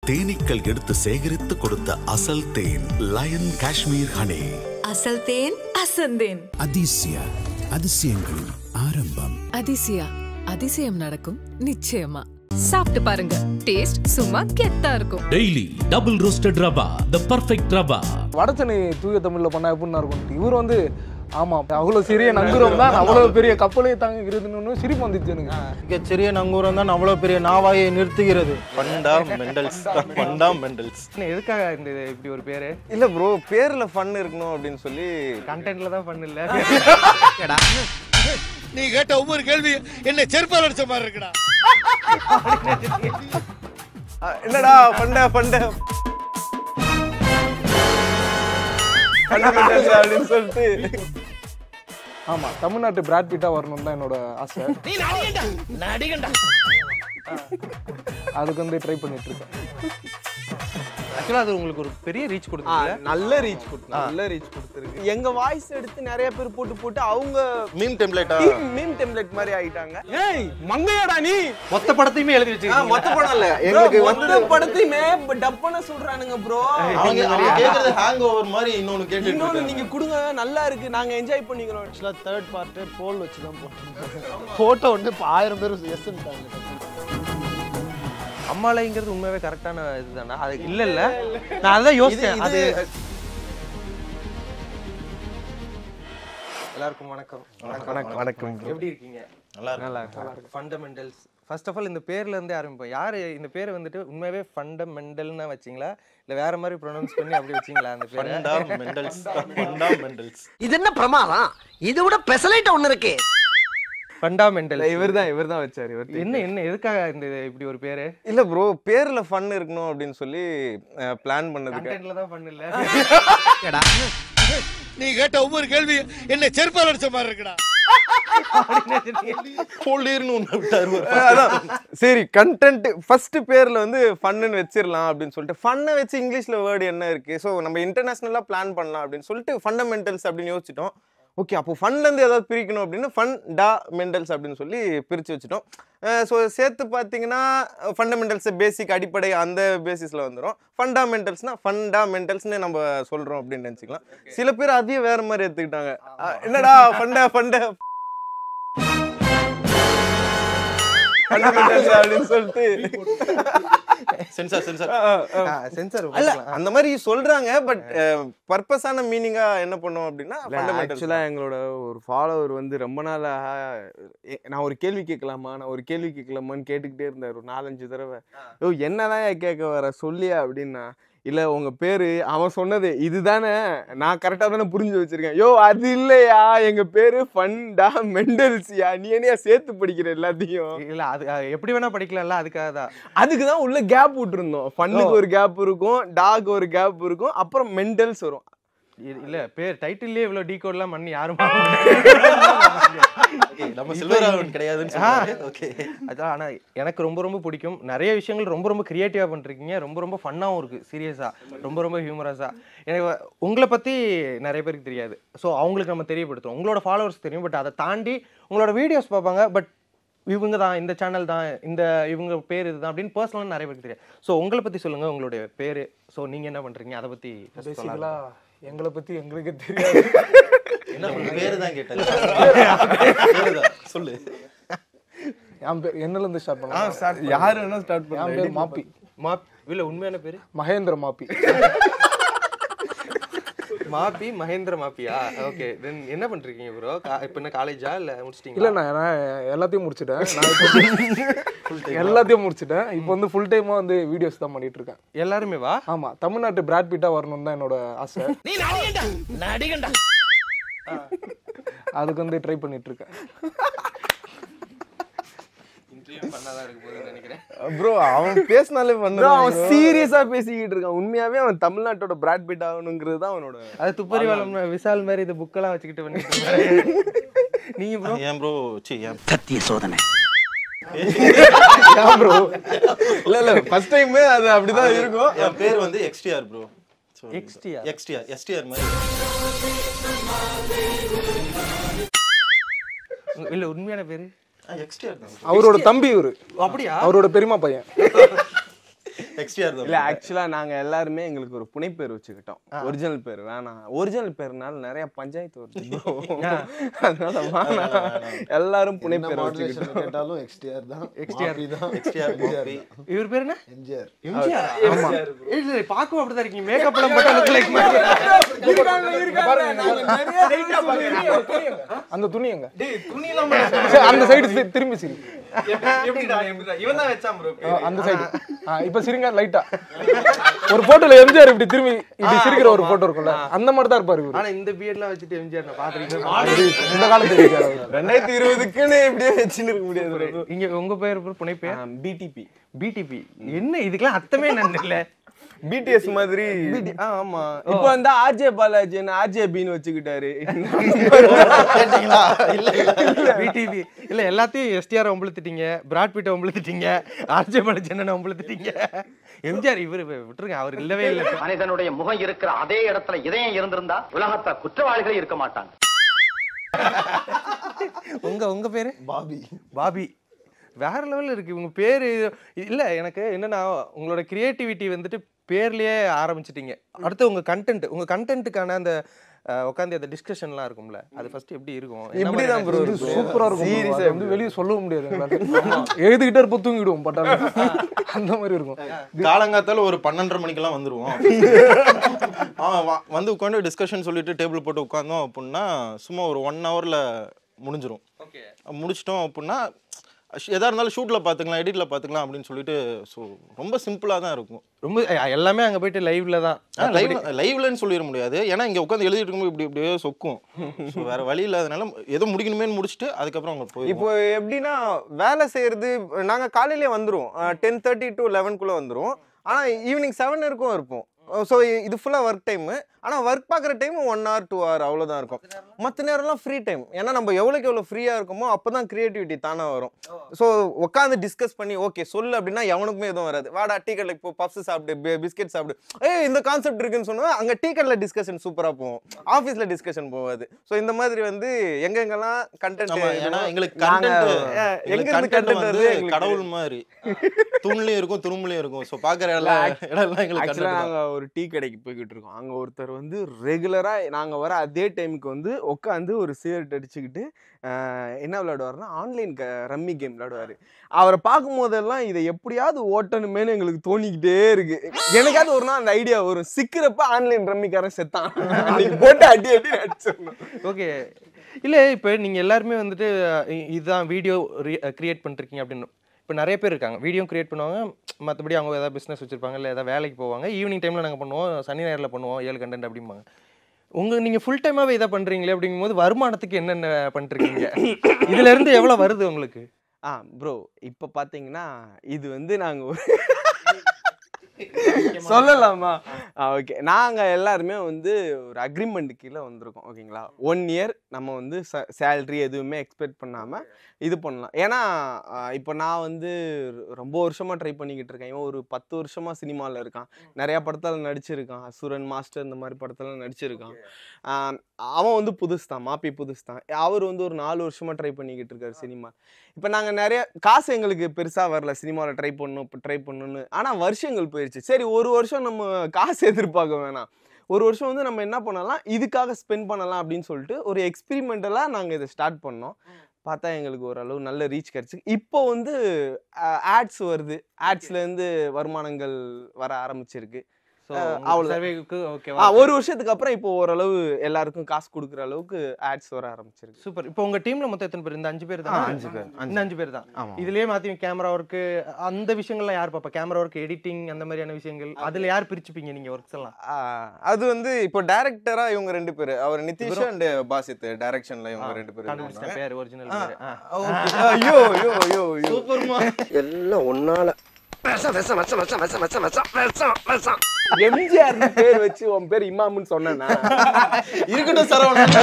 தேனீக்கள் எடுத்து சேகரித்து கொடுத்த அசல் தேன் லயன் காஷ்மீர் ஹனி. அசல் தேன் அசந்தேன். அதிசயா அதிசயங்களின் ஆரம்பம். அதிசயா அதிசயம் நடக்கும் நிச்சயமா. சாப்பிட்டு பாருங்க, டேஸ்ட் சும்மா கெத்தா இருக்கும். Daily double roasted rava, the perfect rava. வடச்சனை தூய தமிழ்ல பண்ணா எப்படின்னா இருக்கும். இவர் வந்து ஆமா அவ்வளோ சிறிய நங்கூரம் தான் அவ்வளோ பெரிய கப்பலே தாங்குகிறதுன்னு சிரிப்பு வந்துச்சு எனக்கு. மிக சிறிய நங்கூரம் தான் அவ்வளோ பெரிய நாவாயை நிறுத்துகிறது. ஃபண்டமெண்டல்ஸ். எதுக்காக இந்த இப்படி ஒரு பேரு? இல்ல ப்ரோ, பேர்ல ஃபன் இருக்கணும் அப்படின்னு சொல்லி கண்டென்ட்ல தான் ஃபன் இல்ல. நீ கேட்ட ஒவ்வொரு கேள்வி என்ன செருப்பால் அடிச்ச மாதிரி இருக்குடா. என்னடா ஃபண்ட அப்படின்னு சொல்லிட்டு. ஆமா, தமிழ்நாட்டு பிராட் பிட்டா வரணும் தான் என்னோட ஆசை. அதுக்கு வந்து ட்ரை பண்ணிட்டு இருக்கேன். ஆக்சுவலா அது உங்களுக்கு ஒரு பெரிய ரீச் கொடுத்துருக்கு. நல்ல ரீச் கொடுத்துருக்கு. எங்க வாய்ஸ் எடுத்து நிறைய பேர் போட்டு அவங்க மீம் டெம்ப்ளேட் மாதிரி ஆயிட்டாங்க. ஏய் மங்கையாடா நீ? மொத்த படத்தையுமே எழுதி வச்சிருக்கீங்க. மொத்த படம் இல்ல, எங்களுக்கு மொத்த படத்தையுமே டப் பண்ண சொல்றானுங்க ப்ரோ. அவங்க கேக்குறது ஹேங் ஓவர் மாதிரி இன்னொன்னு கேட்டு நீங்க கொடுங்க, நல்லா இருக்கு, நாங்க என்ஜாய் பண்ணிக்கிறோம். ஆக்சுவலா தேர்ட் பார்ட் போல் வச்சு தான் போட்டோம். போட்டோ வந்து 1000 பேர் எஸ்ன்ட்டாங்க. அம்மாலைங்கிறது உண்மையாவே கரெக்டான இதுதானா? அது இல்ல நான் அதான் யோசிச்சேன். அது எல்லாருக்கும் வணக்கம். எப்படி இருக்கீங்க? நல்லா இருக்கு. ஃபண்டமெண்டல்ஸ். ஃபர்ஸ்ட் ஆஃப் ஆல் இந்த பேர்ல இருந்தே ஆரம்பிப்போம். யாரு இந்த பேரை வந்துட்டு உண்மையாவே ஃபண்டமெண்டல்னா வச்சீங்களா இல்ல வேற மாதிரி ப்ரொனவுன்ஸ் பண்ணி அப்படி வச்சீங்களா அந்த பேரை? ஃபண்டமெண்டல்ஸ். இது என்ன பிரமாதம்? இது விட பெசலைட் ஒன்னு இருக்கு. ஃபண்டமெண்டல் இவர்தான் வச்சாரு. என்ன எதுக்காக இந்த இப்படி ஒரு பேரு? இல்ல ப்ரோ, பேர்ல ஃபன் இருக்கணும் அப்படின்னு சொல்லி பிளான் பண்ணதுக்கு. கண்டென்ட்ல தான் ஃபன் இல்ல. நீ கேட்ட ஒவ்வொரு கேள்வி என்ன செருப்பால் அடிச்ச மாதிரி இருக்குடா. சரி, கண்டென்ட் ஃபர்ஸ்ட் பேர்ல வந்து ஃபன்னு வச்சிரலாம் அப்படின்னு சொல்லிட்டு ஃபன்னை வச்சு இங்கிலீஷ்ல வேர்டு என்ன இருக்கு, ஸோ நம்ம இன்டர்நேஷனலா பிளான் பண்ணலாம் அப்படின்னு சொல்லிட்டு ஃபண்டமெண்டல்ஸ் அப்படின்னு யோசிச்சிட்டோம். ஓகே, அப்போ ஃபன்லேருந்து ஏதாவது பிரிக்கணும் அப்படின்னு ஃபண்டமெண்டல்ஸ் அப்படின்னு சொல்லி பிரித்து வச்சுட்டோம். ஸோ சேர்த்து பார்த்தீங்கன்னா ஃபண்டமெண்டல்ஸ் பேசிக் அடிப்படை அந்த பேசிஸில் வந்துடும். ஃபண்டமெண்டல்ஸ்னு நம்ம சொல்கிறோம் அப்படின்னு நினச்சிக்கலாம். சில பேர் அதையும் வேறு மாதிரி எடுத்துக்கிட்டாங்க. என்னடா ஃபண்டமெண்டல்ஸ் அப்படின்னு சொல்லிட்டு அந்த மாதிரி சொல்றாங்க. பட் பர்பஸான மீனிங்கா என்ன பண்ணுவோம் அப்படின்னா, ஆக்சுவலா எங்களோட ஒரு ஃபாலோவர் வந்து ரொம்ப நாளா நான் ஒரு கேள்வி கேட்கலாமான்னு கேட்டுக்கிட்டே இருந்தார் ஒரு 4-5 தடவை. யோ என்னதான் கேட்க வர சொல்லியா அப்படின்னா, இல்ல உங்க பேரு அவன் சொன்னது இதுதானே, நான் கரெக்டா தானே புரிஞ்சு வச்சிருக்கேன். யோ அது இல்லையா, எங்க பேரு ஃபண்டமெண்டல்ஸ்யா, நீ என்னையா சேர்த்து படிக்கிற எல்லாத்தையும்? இல்ல அது எப்படி வேணா படிக்கலாம்ல, அதுக்குதான் உள்ள கேப் விட்டுருந்தோம். ஃபன்னுக்கு ஒரு கேப் இருக்கும், டாக் ஒரு கேப் இருக்கும், அப்புறம் மெண்டல்ஸ் வரும். இல்ல பேர் டைட்டில்லே இவ்வளவு டீகோட்லாம் பண்ணி யாரும் நம்ம சில்வராகவன் கிடையாதுன்னு சொல்றாங்க. ஓகே, அதான். ஆனா எனக்கு ரொம்ப பிடிக்கும். நிறைய விஷயங்கள் ரொம்ப கிரியேட்டிவா பண்றீங்க. ரொம்ப ஃபன்னாவும் இருக்கு, சீரியஸா ரொம்ப ஹியூமரஸா. எனக்கு உங்களை பத்தி நிறைய பேருக்கு தெரியாது, ஸோ அவங்களுக்கு நம்ம தெரியப்படுத்துவோம். உங்களோட ஃபாலோவர்ஸ் தெரியும், பட் அதை தாண்டி உங்களோட வீடியோஸ் பார்ப்பாங்க. பட் இவங்க தான், இந்த சேனல் தான், இவங்க பேர் இதுதான் அப்படின்னு பர்சனலாக நிறைய பேருக்கு தெரியாது. ஸோ உங்களை பத்தி சொல்லுங்க, உங்களுடைய பேரு, ஸோ நீங்க என்ன பண்றீங்க, அதை பத்தி. எங்களை பத்தி எங்களுக்கு தெரியாது. என்ன பேரு தான் கேட்டேன். சொல்லு. என்னல இருந்து ஸ்டார்ட் பண்ணலாம்? யாரு வேணா ஸ்டார்ட் பண்ணலாம். என் பேர் மாப்பி. இல்ல உண்மையான பேரு மகேந்திர மாப்பி. மகேந்திர மாப்பியா? ஓகே, தென் என்ன பண்றீங்க ப்ரோ? இப்போ என்ன காலேஜா இல்ல முடிச்சிட்டீங்களா? இல்ல நான் எல்லாத்தையும் முடிச்சிட்டேன். இப்போ வந்து ஃபுல் டைமா வந்து வீடியோஸ் தான் பண்ணிட்டு இருக்கேன். எல்லாருமே வா? ஆமா, தமிழ்நாட்டு பிராட் பிட்டா வரணும் தான் என்னோட ஆசை. அதுக்கு வந்து ட்ரை பண்ணிட்டு இருக்கேன். ப்ரோ அவன் பேசினாலே அவன் சீரியஸா பேசிக்கிட்டு இருக்கான். உண்மையாவே அவன் தமிழ்நாட்டோட பிராட் பிட் ஆகணுங்கிறது தான் அவனோட. அது துப்பறிவாளம் விசால் மாதிரி இந்த புக்கெல்லாம் வச்சுக்கிட்டு பண்ணிட்டு நீங்க ப்ரோ? ஏன் ப்ரோ சத்திய சோதனை ப்ரோ? இல்ல ஃபர்ஸ்ட் டைம் அது அப்படிதான் இருக்கும். என் பேர் வந்து எக்ஸ்டிஆர் ப்ரோ. எஸ்டிஆர் மாதிரி. இல்ல உண்மையான பேரு அவரோட தம்பி இவரு. அப்படியா? அவரோட பெரியமா பையன். இல்ல ஆக்சுவலா நாங்க எல்லாருமே எங்களுக்கு ஒரு புனைப்பேர் வச்சுக்கிட்டோம். ஒரிஜினல் பேர் வேணாம். ஒரிஜினல் பேர்னால நிறைய பஞ்சாயத்து வருது. அதனால எல்லாரும் புனைப்பேர் வச்சுக்கிட்டோம். கேட்டாலும் எக்ஸ்டிஆர் தான். இவர் பேர் என்ன? எம்ஜிஆர். ஆமா. இல்ல பாக்கவும் அப்படிதான் இருக்கீங்க. மேக்கப் எல்லாம் போட்டு அந்த துணி எங்க? துணி எல்லாம் அந்த சைடு திரும்பி சிரி. எப்படிடா இவன் தான் வெச்சான் ப்ரோ. அந்த சைடு இப்ப சிரிங்க லைட்டா. ஒரு போட்டோல எம்ஜிஆர் இப்படி திரும்பி இப்படி சிரிக்கிற ஒரு போட்டோ இருக்கும்ல, அந்த மாதிரி தான் இருப்பாரு இவரு. ஆனா இந்த பியர்ட்லாம் வச்சுட்டு எம்ஜிஆர் நான் பாத்துறீங்க. இந்த காலத்துல 2020க்குன்னு இப்படியே வச்சுன்னு இருக்க முடியாது. இங்க உங்க பேர் புனைப்பேர் பிடிபி. பிடிபி என்ன இதுக்கெல்லாம் அர்த்தமே என்னன்னு இல்ல. பிடிஎஸ் மாதிரி. ஆமா. இப்போ வந்து ஆர்ஜே பாலாஜின்னு ஆர்ஜேபின்னு வச்சுக்கிட்டாரு. பிடிபி இல்ல எல்லாத்தையும் எஸ்டிஆர் ஒம்பளுத்திட்டீங்க, பிராட் பீட்டை ஒம்பளுத்திட்டீங்க, ஆர்ஜே பாலாஜி என்ன ஒம்பளுத்திட்டீங்க. எம்ஜிஆர் இவரு விட்டுருங்க, அவர் இல்லவே இல்லை. மனிதனுடைய முகம் இருக்கிற அதே இடத்துல இதயம் இருந்திருந்தா உலகத்தை குற்றவாளிகளே இருக்க மாட்டாங்க. உங்க பேரு? பாபி. பாபி வேற லெவல்ல இருக்கு உங்க பேரு. இல்ல எனக்கு என்னன்னா உங்களோட கிரியேட்டிவிட்டி வந்துட்டு பேர்லயே ஆரம்பிச்சிட்டீங்க. அடுத்து உங்க கண்டென்ட்டுக்கான அந்த உட்காந்து அந்த டிஸ்கஷன்லாம் இருக்கும்ல, அது ஃபர்ஸ்ட் எப்படி இருக்கும்? இப்படிதான் ப்ரோ சூப்பரா இருக்கும். சீரியஸா வந்து வெளிய சொல்லவும் முடியாது. எழுதிக்கிட்டே இருப்ப தூங்கிடுவோம் பட்டால. அந்த மாதிரி இருக்கும். காலங்காத்தால ஒரு 12:30 மணிக்கெல்லாம் வந்துருவோம். வந்து உட்காந்து டிஸ்கஷன் சொல்லிட்டு டேபிள் போட்டு உட்காந்தோம் அப்படின்னா சும்மா ஒரு 1 ஹவர்ல முடிஞ்சிரும். முடிச்சிட்டோம் அப்படின்னா எதா இருந்தாலும் ஷூட்ல பாத்துக்கலாம், எடிட்ல பாத்துக்கலாம் அப்படின்னு சொல்லிட்டு ஸோ ரொம்ப சிம்பிளா தான் இருக்கும். ரொம்ப எல்லாமே அங்க போயிட்டு லைவ்ல தான். லைவ்லன்னு சொல்லிட முடியாது, ஏன்னா இங்க உட்காந்து எழுதிட்டு இருக்கும்போது இப்படி இப்படியே சொக்கும். வேற வழி இல்லாதனால ஏதோ முடிக்கணுமே முடிச்சுட்டு அதுக்கப்புறம் அவங்க போய் இப்போ எப்படின்னா வேலை செய்யறது நாங்க காலையிலேயே வந்துருவோம். 10:30 to 11 வந்துருவோம். ஆனா ஈவினிங் 7 வரைக்கும் இருப்போம். ஸோ இது ஃபுல்லாக ஒர்க் டைமு. ஆனால் ஒர்க் பார்க்குற டைம் 1 hour 2 hour அவ்வளோதான் இருக்கும். மற்ற நேரம்லாம் ஃப்ரீ டைம். ஏன்னா நம்ம எவ்வளோக்கு எவ்வளோ ஃப்ரீயாக இருக்குமோ அப்போ தான் க்ரியேட்டிவிட்டி தானாக வரும். ஸோ உட்காந்து டிஸ்கஸ் பண்ணி ஓகே சொல்லு அப்படின்னா எவனுக்குமே எதுவும் வராது. வாடா டீ கடையில் இப்போ பப்ஸ் சாப்பிடு, பிஸ்கெட் சாப்பிடு, இந்த கான்செப்ட் இருக்குன்னு சொன்னால் அங்கே டீ கடையில் டிஸ்கஷன் சூப்பராக போவோம், ஆஃபீஸில் டிஸ்கஷன் போகாது. ஸோ இந்த மாதிரி வந்து எங்கெங்கெல்லாம் கண்டென்ட், ஏன்னா எங்களுக்கு கண்டென்ட் கடவுள் மாதிரி தூண்லையும் இருக்கும் துரும்புலையும் இருக்கும். ஸோ பார்க்குற இடம்லாம் எங்களுக்கு நாங்கள் ஒரு டீ கடைக்கு போய்கிட்டு இருக்கோம். அங்கே ஒருத்தர் வந்து ரெகுலராக நாங்கள் வர அதே டைமுக்கு வந்து உட்காந்து ஒரு சிகரெட் அடிச்சுக்கிட்டு என்ன விளையாடுவார்னா ஆன்லைன் ரம்மி கேம் விளையாடுவார். அவரை பார்க்கும் போதெல்லாம் இதை எப்படியாவது ஓட்டணுமேனு எங்களுக்கு தோணிக்கிட்டே இருக்கு. எனக்காவது ஒரு நாள் அந்த ஐடியா வரும், சிக்கிறப்ப ஆன்லைன் ரம்மிக்காரன் செத்தான் போட்டு அடி அடி அடிச்சிடணும். ஓகே. இல்லை இப்போ நீங்கள் எல்லாருமே வந்துட்டு இதுதான் வீடியோ கிரியேட் பண்ணிருக்கீங்க அப்படின்னு. இப்போ நிறைய பேர் இருக்காங்க வீடியோ கிரியேட் பண்ணுவாங்க, மற்றபடி அவங்க ஏதாவது பிஸ்னஸ் வச்சுருப்பாங்க, இல்லை ஏதாவது வேலைக்கு போவாங்க. ஈவினிங் டைமில் நாங்கள் பண்ணுவோம், சனி ஞாயிறில் பண்ணுவோம் 7 கண்டென்ட் அப்படிம்பாங்க. நீங்கள் ஃபுல் டைமாகவே இதை பண்ணுறீங்களே அப்படிங்கும்போது வருமானத்துக்கு என்னென்ன பண்ணிருக்கீங்க? இதுலேருந்து எவ்வளோ வருது உங்களுக்கு? ப்ரோ இப்போ பார்த்தீங்கன்னா இது வந்து நாங்கள் ஒரு சொல்லலாமா? ஓகே. நாங்கள் எல்லாருமே வந்து ஒரு அக்ரிமெண்ட் கீழே வந்திருக்கோம். ஓகேங்களா, 1 year நம்ம வந்து சேலரி எதுவுமே எக்ஸ்பெக்ட் பண்ணாமல் இது பண்ணலாம். ஏன்னா இப்போ நான் வந்து ரொம்ப வருஷமாக ட்ரை பண்ணிக்கிட்டு இருக்கேன். இவன் ஒரு 10 வருஷமாக சினிமாவில் இருக்கான், நிறையா படத்தில் நடிச்சிருக்கான், அசுரன், மாஸ்டர் இந்த மாதிரி படத்தில் நடிச்சிருக்கான். அவன் வந்து புதுசு தான், மாப்பி புதுசு தான். அவர் வந்து ஒரு 4 வருஷமாக ட்ரை பண்ணிக்கிட்டு இருக்காரு சினிமா. இப்போ நாங்கள் நிறைய காசு எங்களுக்கு பெருசாக வரல சினிமாவில் ட்ரை பண்ணணும்னு. ஆனால் வருஷங்கள் போயிடுச்சு. சரி ஒரு வருஷம் நம்ம காசு எதிர்பார்க்க வேணாம், ஒரு வருஷம் வந்து நம்ம என்ன பண்ணலாம், இதுக்காக ஸ்பெண்ட் பண்ணலாம் அப்படின்னு சொல்லிட்டு ஒரு எக்ஸ்பெரிமெண்டலாக நாங்கள் இதை ஸ்டார்ட் பண்ணோம். பார்த்தா எங்களுக்கு ஓரளவு நல்ல ரீச் கிடச்சி. இப்போ வந்து ஆட்ஸ் வருது, ஆட்ஸ்லேருந்து வருமானங்கள் வர ஆரம்பிச்சிருக்கு. ஒரு வருஷத்துக்கு அப்புறம் இப்போ ஓரளவு எல்லாருக்கும் காசு கொடுக்குற அளவுக்கு ஆட்ஸ் வர ஆரம்பிச்சிருக்கு. சூப்பர். இப்போ உங்க டீம்ல மொத்தம் எத்தனை பேர்? இந்த 5 பேர் தான். 5 பேர் தான். இதுலயே மாத்தி கேமரா ஒர்க் அந்த விஷயங்கள்லாம் யார் பாப்பா? கேமரா ஒர்க், எடிட்டிங் அந்த மாதிரியான விஷயங்கள் அதுல யார் பிரிச்சுப்பீங்க நீங்க ஒர்க்ஸ் எல்லாம்? அது வந்து இப்போ டைரக்டரா இவங்க 2 பேர், அவர் நிதிஷ் அண்ட் பாசித் டைரக்ஷன்ல இவங்க 2 பேர். பேர் ஒரிஜினல் பேர். ஐயோ ஐயோ ஐயோ சூப்பர்மா. எல்லாம் ஒன்னால எம்ஜிஆர் பேர் வச்சு உன் பேர் இமாமுன்னு சொன்னா இருக்கட்டும் சரவணன்.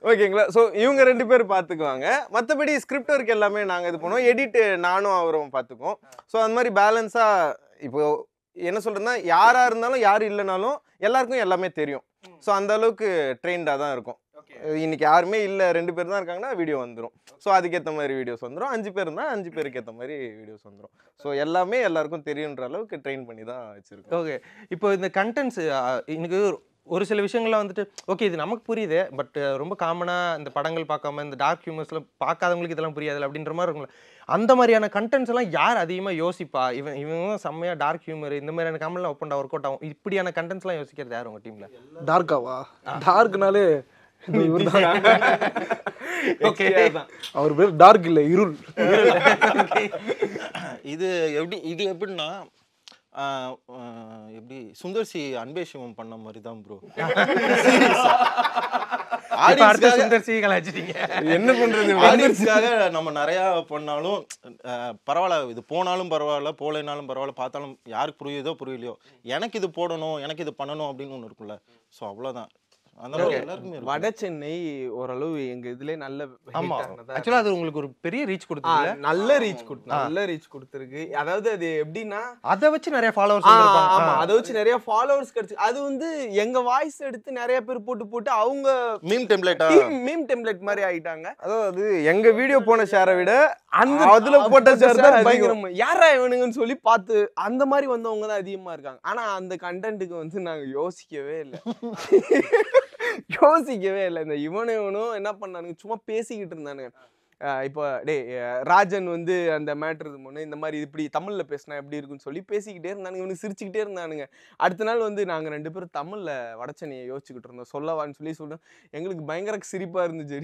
ஓகேங்களா, ஸோ இவங்க 2 பேர் பார்த்துக்குவாங்க. மற்றபடி ஸ்கிரிப்ட் ஒர்க் எல்லாமே நாங்கள் இது பண்ணுவோம், எடிட் நானும் அவரும் பார்த்துக்குவோம். ஸோ அந்த மாதிரி பேலன்ஸாக இப்போ என்ன சொல்றதுன்னா யாராக இருந்தாலும் யார் இல்லைனாலும் எல்லாருக்கும் எல்லாமே தெரியும். ஸோ அந்த அளவுக்கு ட்ரெயின்டாக தான் இருக்கும். இன்னைக்கு யாருமே இல்லை 2 பேர் தான் இருக்காங்கன்னா வீடியோ வந்துடும். ஸோ அதுக்கேற்ற மாதிரி வீடியோஸ் வந்துடும். 5 பேர் இருந்தால் 5 பேருக்கு ஏற்ற மாதிரி வீடியோஸ் வந்துடும். ஸோ எல்லாமே எல்லாருக்கும் தெரியுன்ற அளவுக்கு ட்ரெயின் பண்ணி தான் வச்சுருக்கோம். ஓகே, இப்போ இந்த கண்டென்ட்ஸ் எனக்கு ஒரு சில விஷயங்கள்லாம் வந்துட்டு ஓகே இது நமக்கு புரியுது, பட் ரொம்ப காமனாக இந்த படங்கள் பார்க்காம இந்த டார்க் ஹியூமர்ஸில் பார்க்காதவங்களுக்கு இதெல்லாம் புரியாது அப்படின்ற மாதிரி இருக்கும்ல. அந்த மாதிரியான கண்டென்ட்ஸ் எல்லாம் யார் அதிகமாக யோசிப்பா? இவன் செம்மையாக டார்க் ஹியூமர் இந்த மாதிரியான காமெடிலாம் ஒப்பண்டா ஒர்க் அவுட் ஆகும், இப்படியான கண்டென்ட்ஸ்லாம் யோசிக்கிறது யார் உங்கள் டீமில்? டார்க்காவா? டார்க்னாலே இவர் தான். ஓகே, அவர் பேர் டார்க் இல்லை, இருள். இது எப்படின்னா எப்படி சுந்தர்சி அன்பே சிவம் பண்ண மாதிரி தான் ப்ரோ. என்ன பண்றது, ஆடியன்ஸ்க்காக நம்ம நிறைய பண்ணாலும் பரவாயில்ல, இது போனாலும் பரவாயில்ல, போலைனாலும் பரவாயில்ல, பார்த்தாலும் யாருக்கு புரியுதோ புரியலையோ எனக்கு இது போடணும், எனக்கு இது பண்ணணும் அப்படின்னு ஒன்று இருக்குல்ல. ஸோ அவ்வளோதான். வட சென்னை ஓரளவு எங்க இதுல நல்ல ஆக்சுவலா அது உங்களுக்கு ஒரு பெரிய ரீச் கொடுத்துருக்கு. நல்ல ரீச் கொடுத்துருக்கு. அதாவது அது எப்படின்னா அதை வச்சு நிறைய ஃபாலோவர்ஸ், ஆமா அதை வச்சு நிறைய ஃபாலோவர்ஸ் கிடைச்சு. அது வந்து எங்க வாய்ஸ் எடுத்து நிறைய பேர் போட்டு அவங்க மீம் டெம்ப்ளேட் மாதிரி ஆயிட்டாங்க. அதாவது எங்க வீடியோ போன ஷேரை விட அதுல போட்ட ஷேர் தான் பயங்கரமா யாரா இவனுங்கன்னு சொல்லி பார்த்து அந்த மாதிரி வந்தவங்க தான் அதிகமா இருக்காங்க. ஆனா அந்த கண்டென்ட்டுக்கு வந்து நாங்க யோசிக்கவே இல்லை. இந்த இவனும் என்ன பண்ணானுங்க, சும்மா பேசிக்கிட்டு இருந்தானுங்க. இப்போ ராஜன் வந்து அந்த மேட்ரு முன்னே இந்த மாதிரி இப்படி தமிழ்ல பேசினா எப்படி இருக்குன்னு சொல்லி பேசிக்கிட்டே இருந்தானுங்க. இவனுக்கு சிரிச்சுக்கிட்டே இருந்தானுங்க. அடுத்த நாள் வந்து நாங்க 2 பேரும் தமிழ்ல வடச்சென்னையை யோசிச்சுக்கிட்டு இருந்தோம், சொல்லவான்னு சொல்லிட்டு எங்களுக்கு பயங்கர சிரிப்பா இருந்துச்சு.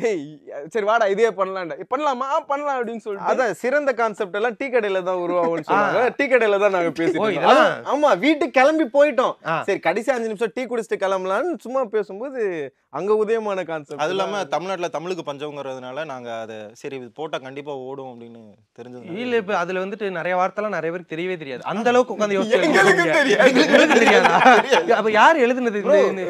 சரி வாடா இதே பண்ணலாமா பண்ணலாம் அப்படின்னு சொல்லிட்டு. அதான் சிறந்த கான்செப்ட் எல்லாம் டீ கடையில தான் உருவாகும்னு சொல்லுவாங்க. டீ கடையில தான் நாங்க பேசிட்டோம். ஆமா, வீட்டுக்கு கிளம்பி போயிட்டோம். சரி கடைசி 5 நிமிஷம் டீ குடிச்சிட்டு கிளம்பலான்னு சும்மா பேசும்போது அங்க உதயமான கான்செப்ட். அது இல்லாம தமிழ்நாட்டுல தமிழுக்கு பஞ்சம்ங்கிறதுனால நாங்க அதை சரி இது போட்டா கண்டிப்பா ஓடும் அப்படின்னு தெரிஞ்சது. இல்ல இப்ப அதுல வந்துட்டு நிறைய வார்த்தைலாம் நிறைய பேருக்கு தெரியவே தெரியாது. அந்த அளவுக்கு உட்கார்ந்து அப்ப யார் எழுதுனது?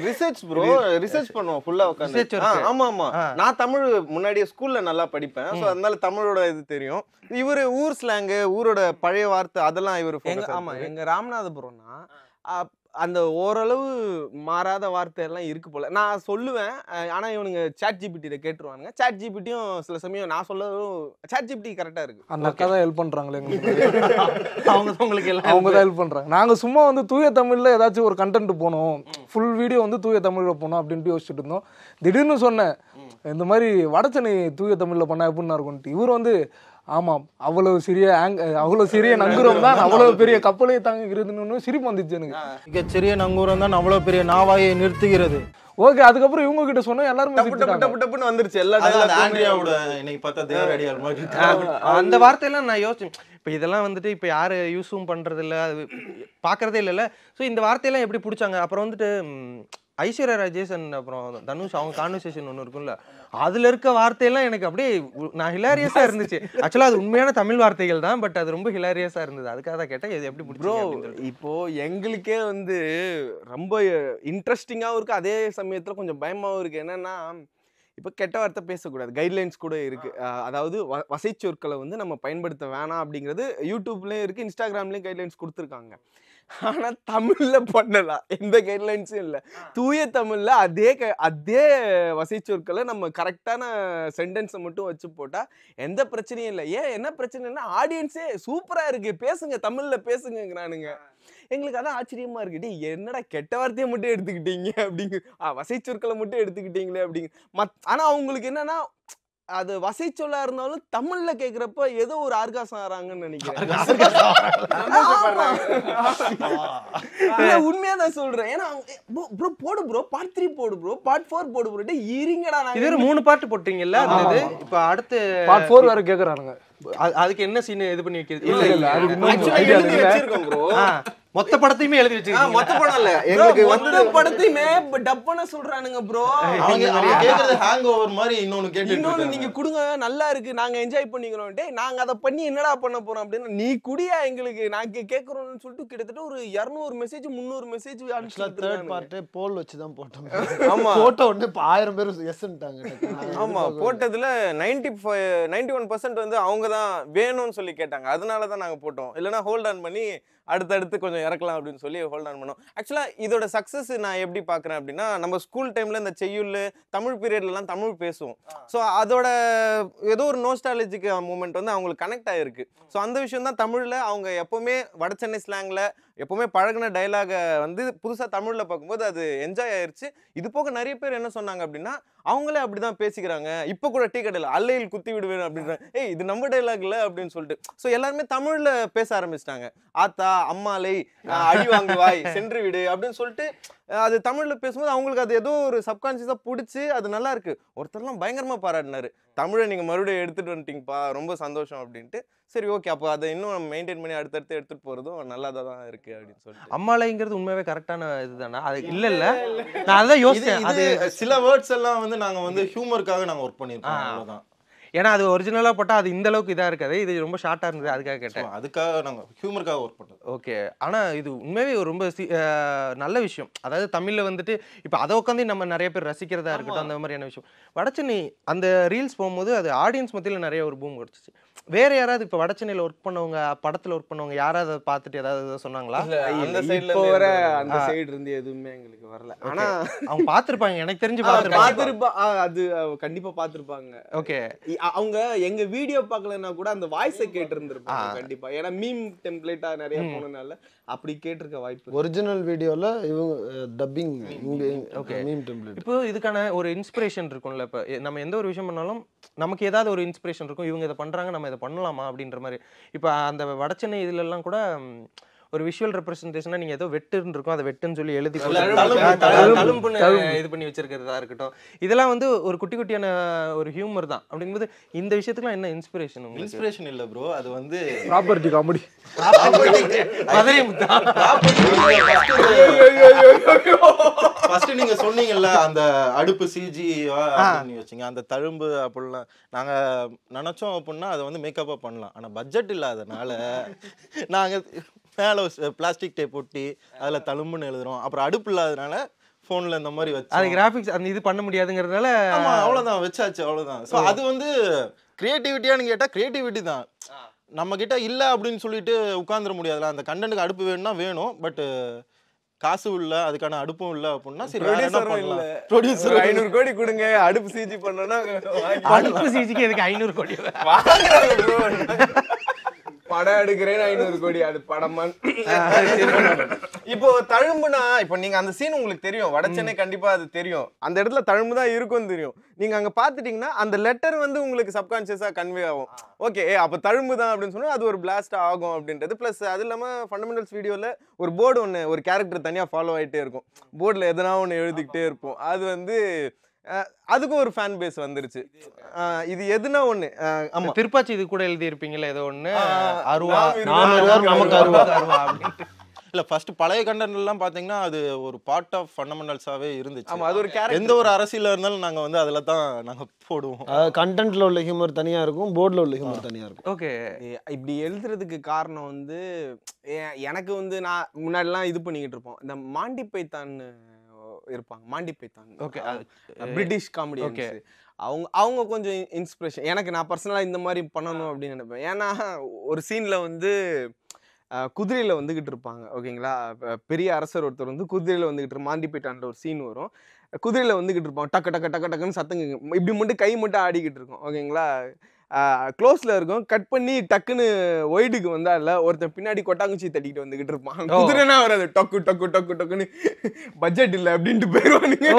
ரிசர்ச் ப்ரோ, ரிசர்ச் பண்ணுவோம் ஃபுல்லா உட்கார்ந்து. ஆமா நான் தமிழ் முன்னாடியே ஸ்கூல்ல நல்லா படிப்பேன். சோ அதனால தமிழோட இது தெரியும். இவரு ஊர் ஸ்லாங், ஊரோட பழைய வார்த்தை அதெல்லாம் இவரு. ஆமா, எங்க ராமநாதபுரம்னா அந்த ஓரளவு மாறாத வார்த்தை எல்லாம் இருக்கு போல. நான் சொல்லுவேன், ஆனா இவனுங்க சாட் ஜிபிடியில கேட்டுருவானுங்க. சாட் ஜிபிடியும் சில சமயம் நான் சொல்லவும் சாட் ஜிபிடி கரெக்டா இருக்கு. அந்த அக்கா தான் ஹெல்ப் பண்றாங்களே எங்களுக்கு. உங்களுக்கு எல்லாம் அவங்க தான் ஹெல்ப் பண்றாங்க. நாங்க சும்மா வந்து தூய தமிழ்ல ஏதாச்சும் ஒரு கண்டென்ட் போனோம், ஃபுல் வீடியோ வந்து தூய தமிழ்ல போனோம் அப்படின்ட்டு யோசிச்சுட்டு இருந்தோம். திடீர்னு சொன்னேன் இந்த மாதிரி வடச்சென்னை தூய தமிழ்ல பண்ணா எப்படின்னா இருக்கும்ட்டு. இவர் வந்து ஆமாம் அவ்வளவு சிறிய நங்கூரம் தான் அவ்வளவு பெரிய கப்பலே தாங்குகிறதுன்னு சிரிப்பு வந்துச்சு எனக்கு. மிகச்சிறிய நங்கூரம் தான் அவ்வளவு பெரிய நாவாயை நிறுத்துகிறது. ஓகே, அதுக்கப்புறம் இவங்க கிட்ட சொன்னா எல்லாரும் வந்துருச்சு. அந்த வார்த்தையெல்லாம் நான் யோசிச்சேன். இப்போ இதெல்லாம் வந்துட்டு இப்போ யாரு யூஸும் பண்றது இல்லை, அது பார்க்கறதே இல்லைல்ல. ஸோ இந்த வார்த்தையெல்லாம் எப்படி பிடிச்சாங்க? அப்புறம் வந்துட்டு ஐஸ்வர்யா ராஜேஷ் அண்ட் அப்புறம் தனுஷ் அவங்க கான்வர்சேஷன் ஒன்று இருக்கும்ல, அதுல இருக்க வார்த்தையெல்லாம் எனக்கு அப்படியே நான் ஹிலாரியஸா இருந்துச்சு. ஆக்சுவலா அது உண்மையான தமிழ் வார்த்தைகள் தான், பட் அது ரொம்ப ஹிலாரியஸா இருந்தது. அதுக்காக தான் கேட்டேன் இது எப்படி பிடிச்சது. இப்போ எங்களுக்கே வந்து ரொம்ப இன்ட்ரெஸ்டிங்காகவும் இருக்கு, அதே சமயத்துல கொஞ்சம் பயமாகவும் இருக்கு. என்னன்னா இப்போ கெட்ட வார்த்தை பேசக்கூடாது, கைட்லைன்ஸ் கூட இருக்கு. அதாவது வசை சொற்களை வந்து நம்ம பயன்படுத்த வேணாம் அப்படிங்கிறது யூடியூப்லயும் இருக்கு, இன்ஸ்டாகிராம்லயும் கைட்லைன்ஸ் கொடுத்துருக்காங்க. ஆனா தமிழ்ல பண்ணலாம், எந்த கைட்லைன்ஸும் இல்லை. தூய தமிழ்ல அதே வசை சொற்களை நம்ம கரெக்டான சென்டென்ஸை மட்டும் வச்சு போட்டா எந்த பிரச்சனையும் இல்லை. ஏன் என்ன பிரச்சனைன்னா ஆடியன்ஸே சூப்பரா இருக்கு, பேசுங்க தமிழ்ல பேசுங்கிறானுங்க. எங்களுக்கு அதான் ஆச்சரியமா இருக்கு, என்னடா கெட்ட வார்த்தையை மட்டும் எடுத்துக்கிட்டீங்க அப்படிங்க, வசை சொற்களை மட்டும் எடுத்துக்கிட்டீங்களே அப்படிங்க. ஆனா அவங்களுக்கு என்னன்னா அது வசை சொல்லா இருந்தாலும் தமிழ்ல கேக்குறப்ப ஏதோ ஒரு ஆர்காசம் ஆறாங்கன்னு நினைக்கிறேன். உண்மையா தான் சொல்றேன். ஏன்னா ப்ரோ போடு ப்ரோ, பார்ட் 3 போடு ப்ரோ, பார்ட் 4 போடு ப்ரோ. இருங்கடா, இது 3 பார்ட் போட்டீங்கல்ல, அது இப்ப அடுத்து பார்ட் 4 வேற கேக்குறானுங்க. அதுக்கு என்ன சீன் இது பண்ணி வைக்கிறது? இல்ல மொத்த படத்தையுமே எழுதி வச்சிருக்கீங்க. மொத்த படம் இல்ல, எங்களுக்கு மொத்த படத்தையுமே டப் பண்ண சொல்றானுங்க ப்ரோ. அவங்க கேக்குறது ஹேங் ஓவர் மாதிரி இன்னொன்னு கேட்டு இன்னொன்னு நீங்க குடுங்க நல்லா இருக்கு நாங்க என்ஜாய் பண்ணிக்கிறோம். டேய் நாங்க அத பண்ணி என்னடா பண்ண போறோம் அப்படினா நீ குடியா எங்களுக்கு நாங்க கேக்குறோம்னு சொல்லிட்டு கிட்டத்தட்ட ஒரு 200 மெசேஜ் 300 மெசேஜ் அனுப்பிச்சு தேர்ட் பார்ட் போல் வச்சு தான் போட்டோம். ஆமா போட்டோ வந்து 1000 பேர் எஸ்ன்ட்டாங்க. ஆமா போட்டதுல 91% வந்து அவங்க தான் வேணும்னு சொல்லி கேட்டாங்க, அதனால தான் நாங்க போட்டோம். இல்லனா ஹோல்ட் ஆன் பண்ணி அடுத்தடுத்து கொஞ்சம் கொஞ்சம் இறக்கலாம் அப்படின்னு சொல்லி ஹோல்ட் ஆன் பண்ணோம். ஆக்சுவலாக இதோட சக்ஸஸ் நான் எப்படி பார்க்குறேன் அப்படின்னா, நம்ம ஸ்கூல் டைமில் இந்த செய்யுள் தமிழ் பீரியட்லலாம் தமிழ் பேசுவோம். ஸோ அதோட ஏதோ ஒரு நோஸ்டாலஜிக் மூமெண்ட் வந்து அவங்களுக்கு கனெக்ட் ஆகிருக்கு. ஸோ அந்த விஷயம் தான் தமிழில் அவங்க எப்போவுமே வட சென்னை ஸ்லாங்கில் எப்போவுமே பழகின டைலாகை வந்து புதுசாக தமிழில் பார்க்கும்போது அது என்ஜாய் ஆயிடுச்சு. இது போக நிறைய பேர் என்ன சொன்னாங்க அப்படின்னா, அவங்களே அப்படி தான் பேசிக்கிறாங்க. இப்போ கூட டீ கடையில் அல்லையில் குத்தி விடுவேன் அப்படின்றாங்க. ஏய் இது நம்ம டைலாக் இல்லை அப்படின்னு சொல்லிட்டு. ஸோ எல்லாருமே தமிழில் பேச ஆரம்பிச்சிட்டாங்க. ஆத்தா, அம்மாலை, அடி வாங்குவாய், சென்று விடு அப்படின்னு சொல்லிட்டு அது தமிழில் பேசும்போது அவங்களுக்கு அது ஏதோ ஒரு சப்கான்ஷியஸாக பிடிச்சி அது நல்லா இருக்கு. ஒருத்தர்லாம் பயங்கரமாக பாராட்டினாரு, தமிழை நீங்கள் மறுபடியும் எடுத்துகிட்டு வந்துட்டீங்கப்பா, ரொம்ப சந்தோஷம் அப்படின்ட்டு. சரி ஓகே, அப்போ அதை இன்னும் நம்ம மெயின்டைன் பண்ணி அடுத்தடுத்து எடுத்துகிட்டு போகிறதும் நல்லா தான் இருக்குது அப்படின்னு சொல்லிட்டு. அம்மாலைங்கிறது உண்மையாவே கரெக்டான இதுதானா? அது இல்லை நான் அதான் யோசிச்சேன். அது சில வேர்ட்ஸ் எல்லாம் வந்து நாங்கள் வந்து ஹியூமருக்காக நாங்கள் ஒர்க் பண்ணியிருக்கோம், அவ்வளோதான். ஏன்னா அது ஒரிஜினலாக போட்டால் அது இந்த அளவுக்கு இதாக இருக்காது. இது ரொம்ப ஷார்ட்டாக இருந்தது, அதுக்காக கேட்டேன். அதுக்காக நாங்கள் ஹியூமருக்காக ஒர்க் பண்ணோம். ஓகே. ஆனால் இது உண்மையாகவே ரொம்ப நல்ல விஷயம். அதாவது தமிழில் வந்துட்டு இப்போ அதை உட்காந்து நம்ம நிறைய பேர் ரசிக்கிறதா இருக்கட்டும், அந்த மாதிரியான விஷயம். வடச்சென்னை அந்த ரீல்ஸ் போகும்போது அது ஆடியன்ஸ் மத்தியில் நிறைய ஒரு பூம் கிடச்சிச்சு. வேற யாராவது இப்போ வடச்சென்னையில் ஒர்க் பண்ணவங்க, படத்தில் ஒர்க் பண்ணவங்க யாராவது அதை பார்த்துட்டு ஏதாவது சொன்னாங்களா? அந்த சைடில் வர அந்த சைடு இருந்து எதுவுமே எங்களுக்கு வரல. ஆனால் அவங்க பார்த்துருப்பாங்க, எனக்கு தெரிஞ்சு அது கண்டிப்பாக பார்த்துருப்பாங்க. ஓகே. அவங்க எங்க வீடியோ பார்க்கலன்னா கூட அந்த வாய்ஸை கேட்டு இருந்திருப்பாங்க கண்டிப்பா. ஏன்னா மீம் டெம்ப்ளேட்டா நிறைய போனனால அப்படி கேட்டிருக்க வாய்ப்பு. ஒரிஜினல் வீடியோல இவங்க டப்பிங் மீம் டெம்ப்ளேட். இப்போ இதுக்கான ஒரு இன்ஸ்பிரேஷன் இருக்கும்ல. இப்போ நம்ம எந்த ஒரு விஷயம் பண்ணாலும் நமக்கு ஏதாவது ஒரு இன்ஸ்பிரேஷன் இருக்கும். இவங்க இதை பண்றாங்க, நம்ம இதை பண்ணலாமா அப்படின்ற மாதிரி. இப்போ அந்த வடச்சென்னை இதுல எல்லாம் கூட ஒரு விஷுவல் ரெப்ரசன்டேஷனா நீங்க ஏதோ வெட்டுன்னு இருக்கும், அதை வெட்டுன்னு சொல்லி எழுதி தழும்புன்னு இது பண்ணி வச்சிருக்கிறதா இருக்கட்டும். இதெல்லாம் வந்து ஒரு குட்டி குட்டியான ஒரு ஹியூமர் தான். அப்படிங்கும்போது இந்த விஷயத்துக்குலாம் என்ன இன்ஸ்பிரேஷன்? இன்ஸ்பிரேஷன் இல்ல ப்ரோ, அது வந்து ப்ராப்பர்ட்டி காமெடி. ஃபர்ஸ்ட் நீங்க சொன்னீங்கல்ல அந்த அடுப்பு சிஜிவா அப்படின்னு வச்சீங்க, அந்த தழும்பு அப்படிலாம் நாங்க நினைச்சோம் அப்படின்னா அதை வந்து மேக்கப்பா பண்ணலாம். ஆனா பட்ஜெட் இல்லாதனால நாங்க மேலே பிளாஸ்டிக் டேப் ஒட்டி அதில் தழும்புன்னு எழுதுறோம். அப்புறம் அடுப்பு இல்லாதனால ஃபோனில் இந்த மாதிரி வச்சு அது கிராஃபிக்ஸ் அந்த இது பண்ண முடியாதுங்கிறதுனால அவ்வளோதான் வச்சாச்சு, அவ்வளோதான். ஸோ அது வந்து கிரியேட்டிவிட்டியான்னு கேட்டால் கிரியேட்டிவிட்டி தான். நம்ம கிட்ட இல்லை அப்படின்னு சொல்லிட்டு உட்காந்துட முடியாதுல. அந்த கண்டென்ட்டுக்கு அடுப்பு வேணும்னா வேணும், பட் காசு இல்ல, அதுக்கான அடுப்பும் இல்ல அப்படின்னா சரி ப்ரொடியூசர் 500 கோடி கொடுங்க அடுப்பு சிஜி பண்ணோம்னா அடுப்பு சிஜிக்கு எதுக்கு 500 கோடி படம் எடுக்கிறேன் 500 கோடி அது படமா? இப்போ தழும்புனா இப்போ நீங்க அந்த சீன் உங்களுக்கு தெரியும், வடச்சென்னை கண்டிப்பா அது தெரியும், அந்த இடத்துல தழும்பு தான் இருக்கும்னு தெரியும். நீங்க அங்க பாத்துட்டீங்கன்னா அந்த லெட்டர் வந்து உங்களுக்கு சப்கான்சியஸா கன்வே ஆகும். ஓகே அப்ப தழும்பு தான் அப்படின்னு சொன்னா அது ஒரு பிளாஸ்ட் ஆகும் அப்படின்றது. பிளஸ் அது இல்லாம ஃபண்டமெண்டல்ஸ் வீடியோல ஒரு போர்டு ஒன்று, ஒரு கேரக்டர் தனியா ஃபாலோ ஆகிட்டே இருக்கும், போர்டில் எதனா ஒன்று எழுதிக்கிட்டே இருப்போம். அது வந்து அதுக்கும் ஒரு ஃபேன் பேஸ் வந்துருச்சு. இது எதுனா ஒண்ணு. ஆமா திருப்பாச்சி இது கூட எழுதி இருப்பீங்களா ஏதோ ஒண்ணு, அருவா நமக்கு அருவா அப்படின்ட்டு. இல்ல ஃபர்ஸ்ட் பழைய கண்டென்ட் எல்லாம் பாத்தீங்கன்னா அது ஒரு பார்ட் ஆஃப் ஃபண்டமெண்டல்ஸாவே இருந்துச்சு. ஆமா அது ஒரு கேரக்டர். எந்த ஒரு அரசியலா இருந்தாலும் நாங்க வந்து அதுல தான் நாங்க போடுவோம். கண்டென்ட்ல உள்ள ஹியூமர் தனியா இருக்கும், போர்ட்ல உள்ள ஹியூமர் தனியா இருக்கும். ஓகே. இப்படி எழுதுறதுக்கு காரணம் வந்து எனக்கு வந்து நான் முன்னாடிலாம் இது பண்ணிக்கிட்டு இருப்போம், இந்த மாண்டி பைத்தான் இருப்பாங்க, Monty Python. Okay. British comedy. அவங்க கொஞ்சம் இன்ஸ்பிரேஷன் எனக்கு. நான் பர்சனலாக இந்த மாதிரி பண்ணணும் அப்படின்னு நினைப்பேன். ஏன்னா ஒரு சீனில் வந்து குதிரையில் வந்துக்கிட்டு இருப்பாங்க ஓகேங்களா. பெரிய அரசர் ஒருத்தர் வந்து குதிரையில் வந்துக்கிட்டு மாண்டி பைத்தான்ற ஒரு சீன் வரும். குதிரையில் வந்துக்கிட்டு இருப்பாங்க, டக்கு டக்கு டக்கு டக்குன்னு சத்தங்க இப்படி மட்டும் கை மட்டும் ஆடிக்கிட்டு இருக்கும் ஓகேங்களா. க்ளோஸ்ல இருக்கும், கட் பண்ணி டக்குன்னு ஒயிடுக்கு வந்தா இல்ல ஒருத்தன் பின்னாடி கொட்டாங்குச்சி தட்டிக்கிட்டு வந்துகிட்டு இருப்பான். குதிரைனா வராது, டக்கு டக்கு டக்கு டக்குன்னு பட்ஜெட் இல்லை அப்படின்ட்டு போயிடுவானுங்க.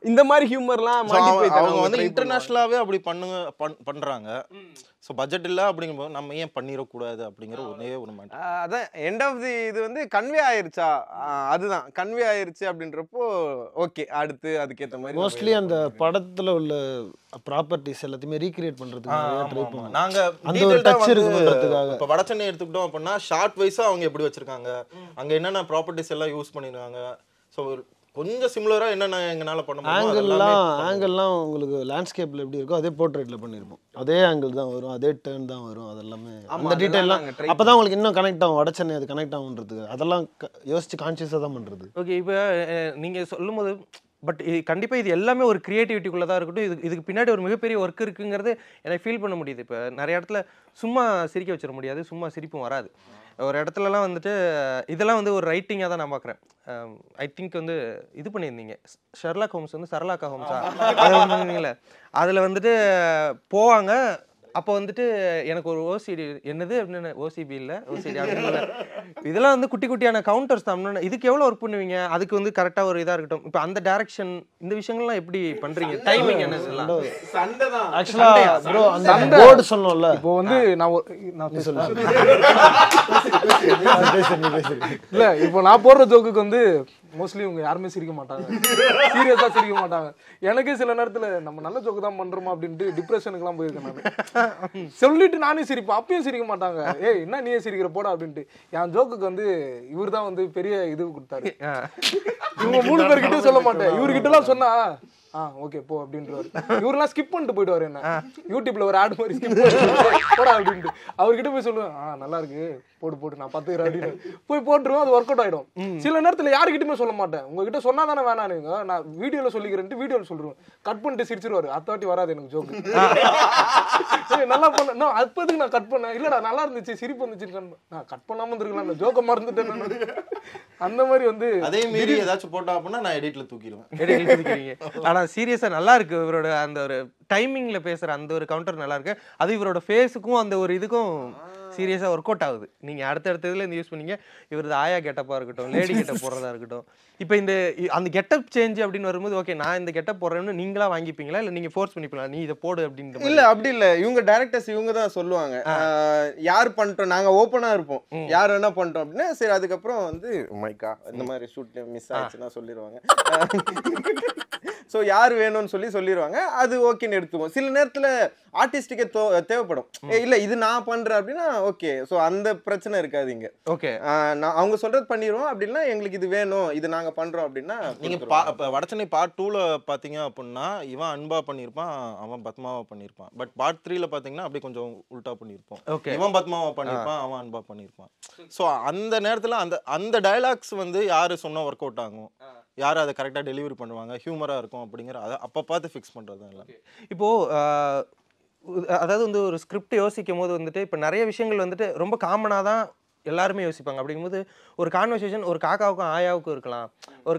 இந்த மாதிரி ஹியூமர்லாம் அவங்க வந்து இன்டர்நேஷனலாவே அப்படி பண்றாங்க. ஸோ பட்ஜெட் இல்லை அப்படிங்கும்போது நம்ம ஏன் பண்ணிடக்கூடாது அப்படிங்கிற ஒரே ஒரு மாதிரி. அதான் எண்ட் ஆஃப் தி இது வந்து கன்வே ஆயிருச்சா, அதுதான் கன்வே ஆயிருச்சு அப்படின்றப்போ ஓகே அடுத்து அதுக்கேற்ற மாதிரி. மோஸ்ட்லி அந்த படத்துல உள்ள ப்ராப்பர்ட்டிஸ் எல்லாத்தையுமே ரீக்ரியேட் பண்றதுக்கு ட்ரை பண்ணுவோம். நாங்க அந்த ஒரு டச் இருக்குன்றதுக்காக. இப்போ வடச்சென்னை எடுத்துக்கிட்டோம் அப்படின்னா ஷார்ட் வைஸா அவங்க எப்படி வச்சிருக்காங்க, அங்க என்னென்ன ப்ராப்பர்ட்டிஸ் எல்லாம் யூஸ் பண்ணிருக்காங்க. ஸோ கொஞ்சம் சிமிலரா என்னென்ன எங்கனால பண்ண முடியும். ஆங்கிள்லாம் உங்களுக்கு லேண்ட்ஸ்கேப்ல எப்படி இருக்கோ அதே போர்ட்ரேட்ல பண்ணிருப்போம். அதே ஆங்கிள் தான் வரும், அதே டர்ன் தான் வரும். அதெல்லாமே அந்த டீடைல்லாம் அப்பதான் உங்களுக்கு இன்னும் கனெக்ட் ஆகும். வடச்சென்னை அது கனெக்ட் ஆகுன்றதுக்கு அதெல்லாம் யோசிச்சு கான்சியஸா தான் பண்றது. ஓகே. இப்போ நீங்க சொல்லும் போது பட் இது கண்டிப்பாக இது எல்லாமே ஒரு க்ரியேட்டிவிட்டிக்குள்ளே தான் இருக்கட்டும். இதுக்கு பின்னாடி ஒரு மிகப்பெரிய ஒர்க் இருக்குங்கிறது எனக்கு ஃபீல் பண்ண முடியுது. இப்போ நிறைய இடத்துல சும்மா சிரிக்க வச்சிட முடியாது, சும்மா சிரிப்பும் வராது. ஒரு இடத்துலலாம் வந்துட்டு இதெல்லாம் வந்து ஒரு ரைட்டிங்காக தான் நான் பார்க்குறேன். ஐ திங்க் வந்து இது பண்ணியிருந்தீங்க, ஷெர்லாக் ஹோம்ஸ் வந்து சரலாக்கா ஹோம்ஸா அதை வந்துருந்தீங்களே, அதில் வந்துட்டு போவாங்க. அப்போ வந்துட்டு எனக்கு ஒரு ஓசிடி என்னது அப்படின்னு, ஓசிபி இல்லை ஓசிடி அப்படின்னு இதெல்லாம் வந்து குட்டி குட்டியான கவுண்டர்ஸ் தான். இதுக்கு எவ்வளோ ஒர்க் பண்ணுவீங்க? அதுக்கு வந்து கரெக்டாக ஒரு இதாக இருக்கட்டும். இப்போ அந்த டைரக்ஷன் இந்த விஷயங்கள்லாம் எப்படி பண்ணுறீங்க? டைமிங் என்ன சொல்லலாம்? ஆக்சுவலாக ப்ரோ அந்த போர்டு சொன்னோம்ல, இப்போ வந்து இல்லை இப்போ நான் போடுற ஜோக்குக்கு வந்து மோஸ்ட்லி இவங்க யாருமே சிரிக்க மாட்டாங்க, சீரியஸாக சிரிக்க மாட்டாங்க. எனக்கே சில நேரத்தில் நம்ம நல்ல ஜோக்கு தான் பண்ணுறோமா அப்படின்ட்டு டிப்ரெஷனுக்குலாம் போயிருக்கேன் நான். சொல்லிட்டு நானே சிரிப்பேன், அப்பயும் சிரிக்க மாட்டாங்க. ஏய் என்ன நீயே சிரிக்கிற போடா அப்படின்ட்டு. என் ஜோக்குக்கு வந்து இவர் தான் வந்து பெரிய இது கொடுத்தாரு. இவங்க 3 பேர்கிட்டயும் சொல்ல மாட்டேன், இவர்கிட்டலாம் சொன்னா ஓகே போ அப்படின்றாரு. இவரெல்லாம் ஸ்கிப் பண்ணிட்டு போயிடுவாரு. என்ன யூடியூப்ல ஒரு ஆட் மாதிரி ஸ்கிப் போடா அப்படின்ட்டு அவர்கிட்ட போய் சொல்லுவேன், நல்லா இருக்கு போட்டு நான் பார்த்துக்கிறேன் அப்படின்னு போய் போட்டுருவோம். அது ஒர்க் அவுட் ஆயிடும். சில நேரத்தில் யாருக்கிட்டுமே சொல்ல மாட்டேன், உங்ககிட்ட சொன்னா தானே வேணானுங்க, நான் வீடியோல சொல்லிக்கிறேன்ட்டு வீடியோல சொல்லுவேன். கட் பண்ணிட்டு சிரிச்சிருவாரு, அத்தாட்டி வராது எனக்கு ஜோக்கு. நல்லா பண்ண அப்போதுக்கு நான் கட் பண்ணேன், இல்லடா நல்லா இருந்துச்சு சிரிப்பு வந்துச்சு, நான் கட் பண்ணாம இருந்திருக்கலாம், ஜோக்க மறந்துட்டேன். அந்த மாதிரி வந்து அதே மீறி ஏதாச்சும் போட்டா அப்படின்னா நான் எடிட்ல தூக்கிடுவேன். ஆனா சீரியஸா நல்லா இருக்கு இவரோட அந்த ஒரு டைமிங்ல பேசுற அந்த ஒரு கவுண்டர் நல்லா இருக்கு. அது இவரோட ஃபேஸுக்கும் அந்த ஒரு இதுக்கும் சீரியஸா ஒர்க் அவுட் ஆகுது. நீங்க அடுத்த இதுல யூஸ் பண்ணீங்க. இவரது ஆயா கெட்டப்பா இருக்கட்டும், லேடி கெட்டப் போடுறதா இருக்கட்டும். இப்போ இந்த அந்த கெட்டப் சேஞ்ச் அப்படின்னு வரும்போது ஓகே நான் இந்த கெட்டப் போடுறேன்னு நீங்களா வாங்கிப்பீங்களா இல்ல நீங்க ஃபோர்ஸ் பண்ணிப்பீங்களா நீ இதை போடு அப்படின்னு? இல்ல அப்படி இல்ல, இவங்க டைரக்டர்ஸ் இவங்க தான் சொல்லுவாங்க யார் பண்ணிட்டோம், நாங்க ஓப்பனா இருப்போம் யார் வேணா பண்ணிட்டோம் அப்படின்னா சரி. அதுக்கப்புறம் வந்து மைக்கா இந்த மாதிரி ஷூட் மிஸ் ஆயிடுச்சுன்னா சொல்லிடுவாங்க. ஸோ யார் வேணும்னு சொல்லிடுவாங்க, அது ஓகேன்னு எடுத்துவோம். சில நேரத்தில் ஆர்டிஸ்டுக்கே தேவைப்படும், இல்லை இது நான் பண்ணுறேன் அப்படின்னா ஓகே. ஸோ அந்த பிரச்சனை இருக்காது இங்கே. ஓகே நான் அவங்க சொல்கிறது பண்ணிடுவோம். அப்படின்னா எங்களுக்கு இது வேணும் இது நாங்கள் பண்ணுறோம் அப்படின்னா நீங்கள் வடச்சென்னை பார்ட் 2ல பார்த்தீங்க அப்படின்னா இவன் அன்பா பண்ணியிருப்பான், அவன் பத்மாவா பண்ணியிருப்பான். பட் பார்ட் 3ல பார்த்தீங்கன்னா அப்படியே கொஞ்சம் உல்டா பண்ணியிருப்பான். ஓகே இவன் பத்மாவா பண்ணியிருப்பான், அவன் அன்பா பண்ணியிருப்பான். ஸோ அந்த நேரத்தில் அந்த டயலாக்ஸ் வந்து யார் சொன்னால் ஒர்க் அவுட் ஆகும், யார் அதை கரெக்டாக டெலிவரி பண்ணுவாங்க, ஹியூமராக இருக்கும் அப்படிங்கிற அதை அப்போ பார்த்து ஃபிக்ஸ் பண்ணுறது தான். இல்லை இப்போது அதாவது வந்து ஒரு ஸ்கிரிப்ட் யோசிக்கும் போது வந்துட்டு இப்போ நிறைய விஷயங்கள் வந்துட்டு ரொம்ப காமனாக தான் எல்லாருமே யோசிப்பாங்க. அப்படிங்கும்போது ஒரு கான்வர்சேஷன் ஒரு காக்காவுக்கும் ஆயாவுக்கும் இருக்கலாம். ஒரு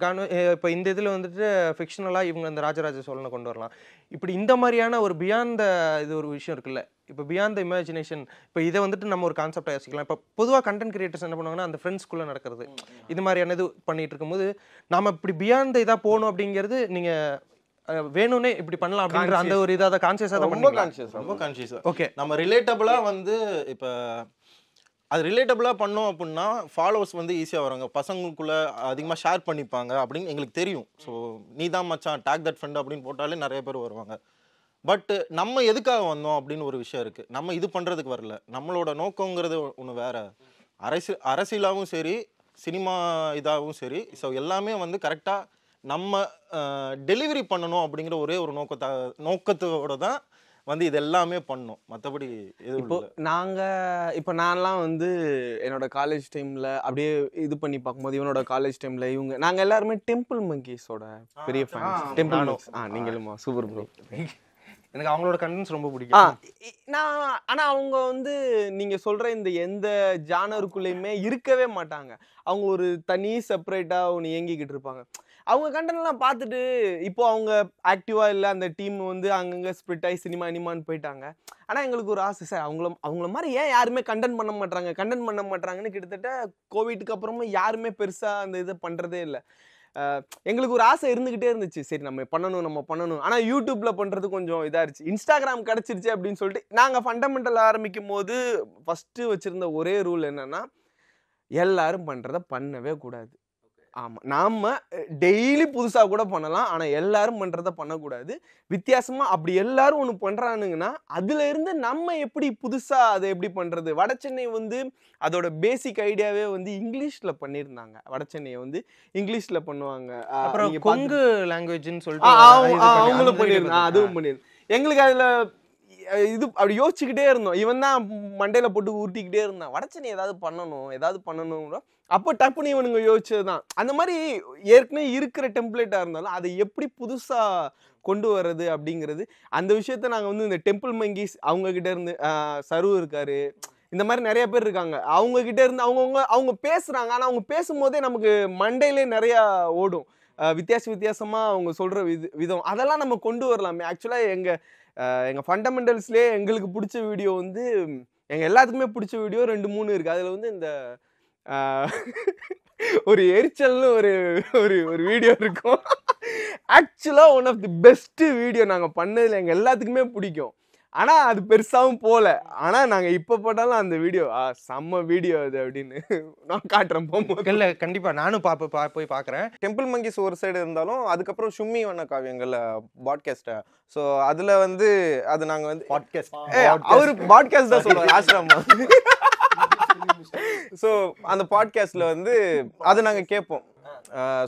இப்போ இந்த இதில் வந்துட்டு ஃபிக்ஷனலாக இவங்க அந்த ராஜராஜ சோழனை கொண்டு வரலாம். இப்படி இந்த மாதிரியான ஒரு பியாண்ட் இது ஒரு விஷயம் இருக்குல்ல, இப்போ பியாண்ட் த இமேஜினேஷன். இப்போ இதை வந்துட்டு நம்ம ஒரு கான்செப்டாக யோசிக்கலாம். இப்போ பொதுவாக கண்டென்ட் கிரியேட்டர்ஸ் என்ன பண்ணுவாங்கன்னா அந்த ஃப்ரெண்ட்ஸ்குள்ளே நடக்கிறது இது மாதிரியான இது பண்ணிட்டு இருக்கும்போது நம்ம இப்படி பியாண்ட் இதாக போகணும் அப்படிங்கிறது நீங்கள் வேணும்னே இப்படி பண்ணலாம் அப்படிங்கிற அந்த ஒரு இதாக கான்சியஸாக தான் ரொம்ப கான்சியஸாக. ஓகே நம்ம ரிலேட்டபிளாக வந்து இப்போ அது ரிலேட்டபிளாக பண்ணோம் அப்படின்னா ஃபாலோவர்ஸ் வந்து ஈஸியாக வராங்க, பசங்களுக்குள்ளே அதிகமாக ஷேர் பண்ணிப்பாங்க அப்படின்னு எங்களுக்கு தெரியும். ஸோ நீ தான் மச்சான் டேக் தட் ஃப்ரெண்ட் அப்படின்னு போட்டாலே நிறைய பேர் வருவாங்க. பட் நம்ம எதுக்காக வந்தோம் அப்படின்னு ஒரு விஷயம் இருக்குது. நம்ம இது பண்ணுறதுக்கு வரல, நம்மளோட நோக்கங்கிறது ஒன்று வேறு. அரசியலாகவும் சரி சினிமா இதாகவும் சரி, ஸோ எல்லாமே வந்து கரெக்டாக நம்ம டெலிவரி பண்ணணும் அப்படிங்கிற ஒரே ஒரு நோக்கத்தோட தான் வந்து இது எல்லாமே பண்ணோம். மற்றபடி இப்போ நான்லாம் வந்து என்னோட காலேஜ் டைமில் அப்படியே இது பண்ணி பார்க்கும்போது இவனோட காலேஜ் டைமில் நாங்கள் எல்லாருமே டெம்பிள் மங்கீஸோட பெரிய ஃபேன்ஸ். டெம்பிள் மங்கீஸ் நீங்களுமா சூப்பர் ப்ரோ. எனக்கு அவங்களோட கண்டென்ட்ஸ் ரொம்ப பிடிக்கும். ஆனால் அவங்க வந்து நீங்கள் சொல்கிற இந்த எந்த ஜானருக்குள்ளேயுமே இருக்கவே மாட்டாங்க. அவங்க ஒரு தனி செப்பரேட்டாக ஒன்று இயங்கிக்கிட்டு இருப்பாங்க. அவங்க கண்டென்ட்லாம் பார்த்துட்டு இப்போ அவங்க ஆக்டிவாக இல்லை, அந்த டீம் வந்து அங்கங்கே ஸ்ப்ளிட் ஆகி சினிமா இனிமான்னு போயிட்டாங்க. ஆனால் எங்களுக்கு ஒரு ஆசை சார், அவங்கள மாதிரி ஏன் யாருமே கண்டென்ட் பண்ண மாட்டாங்கன்னு கிட்டத்தட்ட கோவிட்டுக்கு அப்புறமா யாருமே பெருசாக அந்த இதை பண்ணுறதே இல்லை. எங்களுக்கு ஒரு ஆசை இருந்துகிட்டே இருந்துச்சு, சரி நம்ம பண்ணணும். ஆனால் யூடியூப்ல பண்றது கொஞ்சம் இதாயிருச்சு. இன்ஸ்டாகிராம் கிடைச்சிருச்சு அப்படின்னு சொல்லிட்டு நாங்கள் ஃபண்டமெண்டல் ஆரம்பிக்கும் போது ஃபர்ஸ்ட் வச்சிருந்த ஒரே ரூல் என்னன்னா எல்லாரும் பண்றத பண்ணவே கூடாது. ஆமாம், நாம் டெய்லி புதுசாக கூட பண்ணலாம், ஆனால் எல்லாரும் பண்ணுறத பண்ணக்கூடாது. வித்தியாசமாக அப்படி எல்லாரும் ஒன்று பண்ணுறானுங்கன்னா அதுலேருந்து நம்ம எப்படி புதுசாக அதை எப்படி பண்ணுறது. வடச்சென்னை வந்து அதோட பேசிக் ஐடியாவே வந்து இங்கிலீஷில் பண்ணியிருந்தாங்க. வடச்சென்னையை வந்து இங்கிலீஷில் பண்ணுவாங்க. அப்புறம் கொங்கு லாங்குவேஜ்னு சொல்லிட்டு அவங்களும் பண்ணியிருந்தாங்க, அதுவும் பண்ணியிருந்தோம். எங்களுக்கு அதில் இது அப்படி யோசிச்சுக்கிட்டே இருந்தோம். இவன் தான் மண்டையில போட்டு ஊட்டிக்கிட்டே இருந்தான், வடச்சென்னை ஏதாவது பண்ணணும். அப்போ டப்புன்னு இவனுங்க யோசிச்சது தான். அந்த மாதிரி ஏற்கனவே இருக்கிற டெம்ப்ளேட்டா இருந்தாலும் அதை எப்படி புதுசா கொண்டு வர்றது அப்படிங்கிறது, அந்த விஷயத்த நாங்கள் வந்து இந்த டெம்பிள் மங்கீஸ் அவங்க கிட்ட இருந்து சரு இருக்காரு, இந்த மாதிரி நிறைய பேர் இருக்காங்க. அவங்க கிட்ட இருந்து அவங்க பேசுறாங்க. ஆனா அவங்க பேசும்போதே நமக்கு மண்டையிலே நிறைய ஓடும். வித்தியாசமா அவங்க சொல்ற விதம் அதெல்லாம் நம்ம கொண்டு வரலாமே. ஆக்சுவலா எங்க ஃபண்டமெண்டல்ஸ்லயே எங்களுக்கு பிடிச்ச வீடியோ வந்து எங்க எல்லாத்துக்குமே பிடிச்ச வீடியோ 2-3 இருக்கு. அதுல வந்து இந்த ஒரு எரிச்சல்னு ஒரு வீடியோ இருக்கும். ஆக்சுவலா one of the best video நாங்க பண்ணதுல எங்க எல்லாத்துக்குமே பிடிக்கும். ஆனா அது பெருசாவும் போல. ஆனா நாங்க இப்ப போட்டாலும் அந்த வீடியோ செம்ம வீடியோ அது அப்படின்னு நான் காட்டுறேன் போகும்போது. இல்ல கண்டிப்பா நானும் போய் பாக்குறேன். டெம்பிள் மங்கிஸ் ஒரு சைடு இருந்தாலும் அதுக்கப்புறம் சும்மி வண்ண காவியங்கள்ல பாட்காஸ்ட். ஸோ அதுல வந்து அது நாங்க வந்து பாட்காஸ்ட் அவரு பாட்காஸ்ட் தான் சொல்லுவாங்க ஆசிரமா. ஸோ அந்த பாட்காஸ்ட்ல வந்து அது நாங்க கேட்போம்.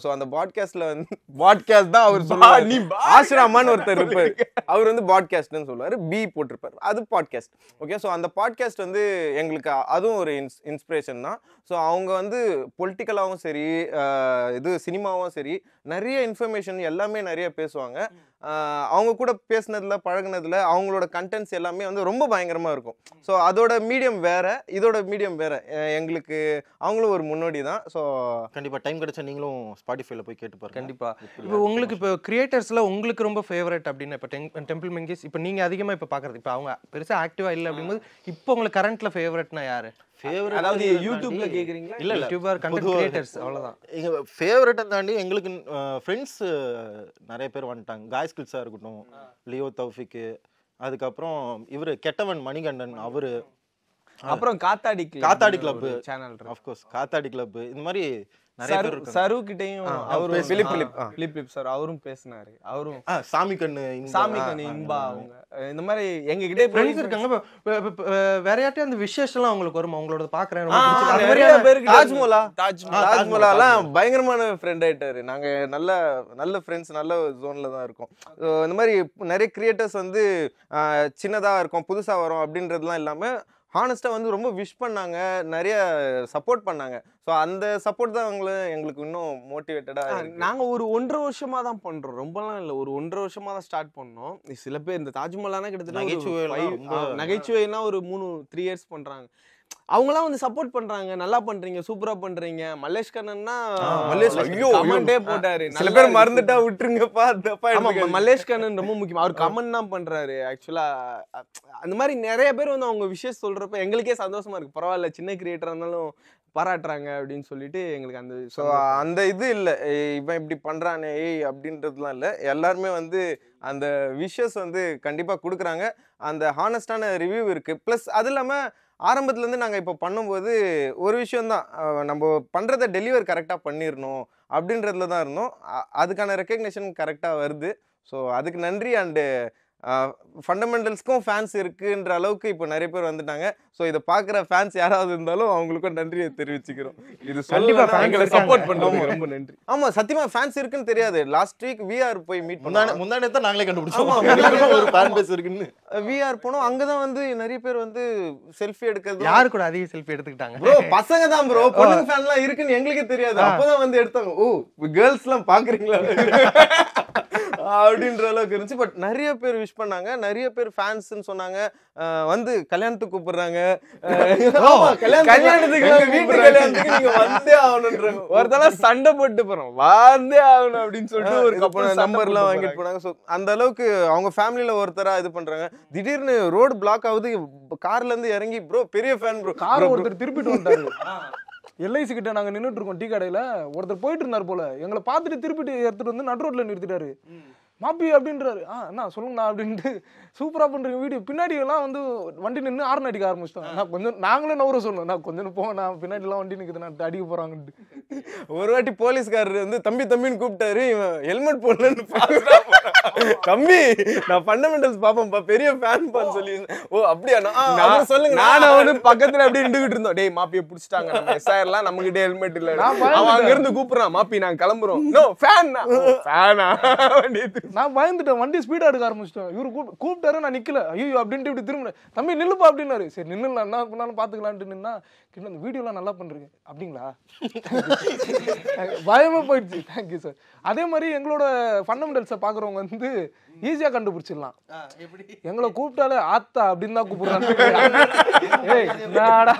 ஸோ அந்த பாட்காஸ்ட்ல வந்து பாட்காஸ்ட் தான் அவர் சொல்லுவார். நீ ஆசிரமான்னு ஒருத்தர் இருப்பாரு, அவர் வந்து பாட்காஸ்ட்னு சொல்லுவாரு, பி போட்டிருப்பாரு, அது பாட்காஸ்ட். ஓகே, ஸோ அந்த பாட்காஸ்ட் வந்து எங்களுக்கு அதுவும் ஒரு இன்ஸ்பிரேஷன் தான். ஸோ அவங்க வந்து பொலிட்டிக்கலாகவும் சரி இது சினிமாவும் சரி நிறைய இன்ஃபர்மேஷன் எல்லாமே நிறைய பேசுவாங்க. அவங்க கூட பேசுனதுல பழகுனதுல அவங்களோட கண்டென்ட்ஸ் எல்லாமே வந்து ரொம்ப பயங்கரமா இருக்கும். ஸோ அதோட மீடியம் வேற, இதோட மீடியம் வேற. எங்களுக்கு அவங்களும் ஒரு முன்னோடி தான். ஸோ கண்டிப்பா டைம் கிடைச்சா நீங்களும் ஸ்பாட்டிஃபைல போய் கேட்டு பாருங்க. கண்டிப்பா. இப்போ உங்களுக்கு இப்போ கிரியேட்டர்ஸ்ல உங்களுக்கு ரொம்ப ஃபேவரட் அப்படின்னு இப்போ டெம்பிள் மங்கிஸ் இப்போ நீங்க அதிகமா இப்போ பாக்குறது, இப்போ அவங்க பெருசா ஆக்டிவா இல்லை அப்படிங்கும்போது இப்போ உங்களுக்கு கரண்ட்ல ஃபேவரட்னா யாரு? அதாவது யூடியூப்ல கேக்குறீங்களா? இல்ல யூடியூபர் கண்டென்ட் கிரியேட்டர்ஸ் அவ்வளவுதான். எங்க ஃபேவரட்டை தாண்டி எங்களுக்கு ஃப்ரெண்ட்ஸ் நிறைய பேர் வந்துட்டாங்க. காய்ஸ் கில்ஸா இருக்கட்டும், லியோ தௌஃபிக், அதுக்கப்புறம் இவரு கெட்டவன் மணிகண்டன், அவரு, அப்புறம் காத்தாடி club channel, of course Kaathadi club, இந்த மாதிரி நிறைய பேர் இருக்காங்க. சரு கிட்டயும் அவரு பிலிப் சார் அவரும் பேசினாரு. அவரும் சாமி கண்ணு இன்பா அவங்க இந்த மாதிரி எங்க கிட்டே ஃப்ரெண்ட்ஸ் இருக்காங்க. வேற யார்ட்டயும் அந்த விசேஷம்லாம் அவங்களுக்கு வரும், அவங்களோட பாக்குறேன். தாஜ்மஹால் எல்லாம் பயங்கரமான ஃப்ரெண்ட் ஆயிட்டாரு. நாங்க நல்ல ஃப்ரெண்ட்ஸ், நல்ல ஜோன்ல தான் இருக்கோம். இந்த மாதிரி நிறைய கிரியேட்டர்ஸ் வந்து சின்னதா இருக்கும், புதுசா வரும் அப்படின்றதுலாம் இல்லாம ஹானஸ்டா வந்து ரொம்ப விஷ் பண்ணாங்க, நிறைய சப்போர்ட் பண்ணாங்க. ஸோ அந்த சப்போர்ட் தான் எங்களுக்கு இன்னும் மோட்டிவேட்டடா. நாங்க ஒரு 1.5 வருஷமா தான் பண்றோம், ரொம்பலாம் இல்லை, ஒரு 1.5 வருஷமா தான் ஸ்டார்ட் பண்ணோம். சில பேர் இந்த தாஜ்மஹாலானா கிட்டத்தட்ட நகைச்சுவைனா ஒரு 3 இயர்ஸ் பண்றாங்க. அவங்களாம் வந்து சப்போர்ட் பண்றாங்க, நல்லா பண்றீங்க, சூப்பரா பண்றீங்க. மல்லேஷ் கண்ணன்னா கமெண்டே போட்டாரு. சில பேர் மறந்துட்டா விட்டுருங்கப்பா. மல்லேஷ் கண்ணன் ரொம்ப முக்கியம், அவர் கமெண்ட் தான் பண்றாரு. ஆக்சுவலா அந்த மாதிரி நிறைய பேர் வந்து அவங்க விஷயம் சொல்றப்ப எங்களுக்கே சந்தோஷமா இருக்கு. பரவாயில்ல, சின்ன கிரியேட்டரா இருந்தாலும் பாராட்டுறாங்க அப்படின்னு சொல்லிட்டு எங்களுக்கு அந்த அந்த இது இல்லை, இவன் இப்படி பண்றானே அப்படின்றதுலாம் இல்லை. எல்லாருமே வந்து அந்த விஷஸ் வந்து கண்டிப்பா கொடுக்குறாங்க. அந்த ஹானஸ்டான ரிவ்யூ இருக்கு. பிளஸ் அது இல்லாம ஆரம்பத்துலேருந்து நாங்கள் இப்போ பண்ணும்போது ஒரு விஷயந்தான், நம்ம பண்ணுறதை டெலிவர் கரெக்டாக பண்ணிடணும் அப்படின்றதுல தான் இருந்தோம். அதுக்கான ரெக்கக்னேஷன் கரெக்டாக வருது. ஸோ அதுக்கு நன்றி. அண்டு ஃபண்டமெண்டல்ஸ்க்கும் ஃபேன்ஸ் இருக்குன்ற அளவுக்கு இப்போ நிறைய பேர் வந்துட்டாங்க. ஸோ இதை பார்க்குற ஃபேன்ஸ் யாராவது இருந்தாலும் அவங்களுக்கும் நன்றியை தெரிவிச்சுக்கிறோம். இது சப்போர்ட் பண்ணுறோம், ரொம்ப நன்றி. ஆமாம், சத்தியமாக ஃபேன்ஸ் இருக்குன்னு தெரியாது. லாஸ்ட் வீக் VR போய் மீட் முந்தானே தான் நாங்களே கண்டுபிடிச்சோம் ஒரு ஃபேன் பேஸ் இருக்குன்னு. VR போனோம், அங்கே தான் வந்து நிறைய பேர் வந்து செல்ஃபி எடுக்கிறது. யாரு கூட அதிக செல்ஃபி எடுத்துக்கிட்டாங்க? ப்ரோ பசங்க தான் ப்ரோ, பொண்ணுங்க ஃபேன்லாம் இருக்குன்னு எங்களுக்கே தெரியாது. அப்போதான் வந்து எடுத்தாங்க, ஓ கேர்ள்ஸ்லாம் பார்க்குறீங்களா அப்படின்ற அளவுக்கு இருந்துச்சு. பட் நிறைய பேர் விஷ் பண்ணாங்க, நிறைய பேர் ஃபேன்ஸ்ன்னு சொன்னாங்க. வந்து கல்யாணத்துக்கு கூப்பிடுறாங்க, கல்யாணத்துக்கு நீங்க வந்தே ஆகணும்ன்றாங்க. ஒருத்தெல்லாம் சண்டை போட்டு போறோம், வந்தே ஆகணும் அப்படின்னு சொல்லிட்டு ஒரு நம்பர்லாம் வாங்கிட்டு போனாங்க. ஸோ அந்த அளவுக்கு அவங்க ஃபேமிலியில ஒருத்தரா இது பண்றாங்க. திடீர்னு ரோடு பிளாக் ஆகுது, கார்ல இருந்து இறங்கி ப்ரோ பெரிய ஃபேன் ப்ரோ, கார் ஒருத்தர் திருப்பிட்டு வந்தாரு. LIC கிட்ட நாங்க நின்றுட்டு இருக்கோம் டீ கடையில, ஒருத்தர் போயிட்டு இருந்தாரு போல, எங்களை பார்த்துட்டு திருப்பிட்டு எடுத்துட்டு வந்து நடு ரோட்ல நிறுத்திட்டாரு. மாப்பி அப்படின்றாரு. என்ன சொல்லுங்கண்ணா அப்படின்ட்டு, சூப்பரா பண்றீங்க வீடியோ. பின்னாடி எல்லாம் வந்து வண்டி நின்று ஆர்ன் அடிக்க ஆரம்பிச்சிட்டோம். நான் கொஞ்சம் நாங்களும் நவர சொல்லணும், நான் கொஞ்சம் போங்க, நான் பின்னாடி எல்லாம் வண்டி நிக்குது, நான் அடிக்க போறாங்கன்ட்டு. ஒரு வாட்டி போலீஸ்காரர் வந்து தம்பின்னு கூப்பிட்டாரு, இவன் ஹெல்மெட் போடலன்னு தம்பி நான் ஃபண்டமெண்டல்ஸ் பாப்பேன்ப்பா, பெரிய ஃபேன் பான்னு சொல்லி. ஓ அப்படியா, சொல்லுங்க. நானும் வந்து பக்கத்துல அப்படியே நின்றுகிட்டு இருந்தோம். டேய் மாப்பியை பிடிச்சிட்டாங்க, நம்ம SIRலாம் நம்ம கிட்டே ஹெல்மெட் இல்ல. அவன் அங்க இருந்து கூப்பிடுறான், மாப்பி நாங்க கிளம்புறோம். நோ ஃபேன் ஃபேனா நான் பயந்துட்டேன், வண்டி ஸ்பீடாக எடுக்க ஆரம்பிச்சிட்டேன். இவரு கூப்பிட்டாரு, நான் நிற்கல. ஐயோ அப்படின்ட்டு இப்படி திரும்ப, தம்பி நில்லுப்பா அப்படின்னாரு. சரி நின்னுலாம் என்ன பண்ணாலும் பார்த்துக்கலான்ட்டு நின்னா, கிட்ட இந்த வீடியோலாம் நல்லா பண்ணுறீங்க அப்படிங்களா, பயமே போயிடுச்சு. Thank you sir. அதே மாதிரி எங்களோட ஃபண்டமெண்டல்ஸை பார்க்குறவங்க வந்து ஈஸியாக கண்டுபிடிச்சிடலாம். எங்களை கூப்பிட்டாலே ஆத்தா அப்படின்னு தான் கூப்பிடுறாங்க. ஏய் நாடா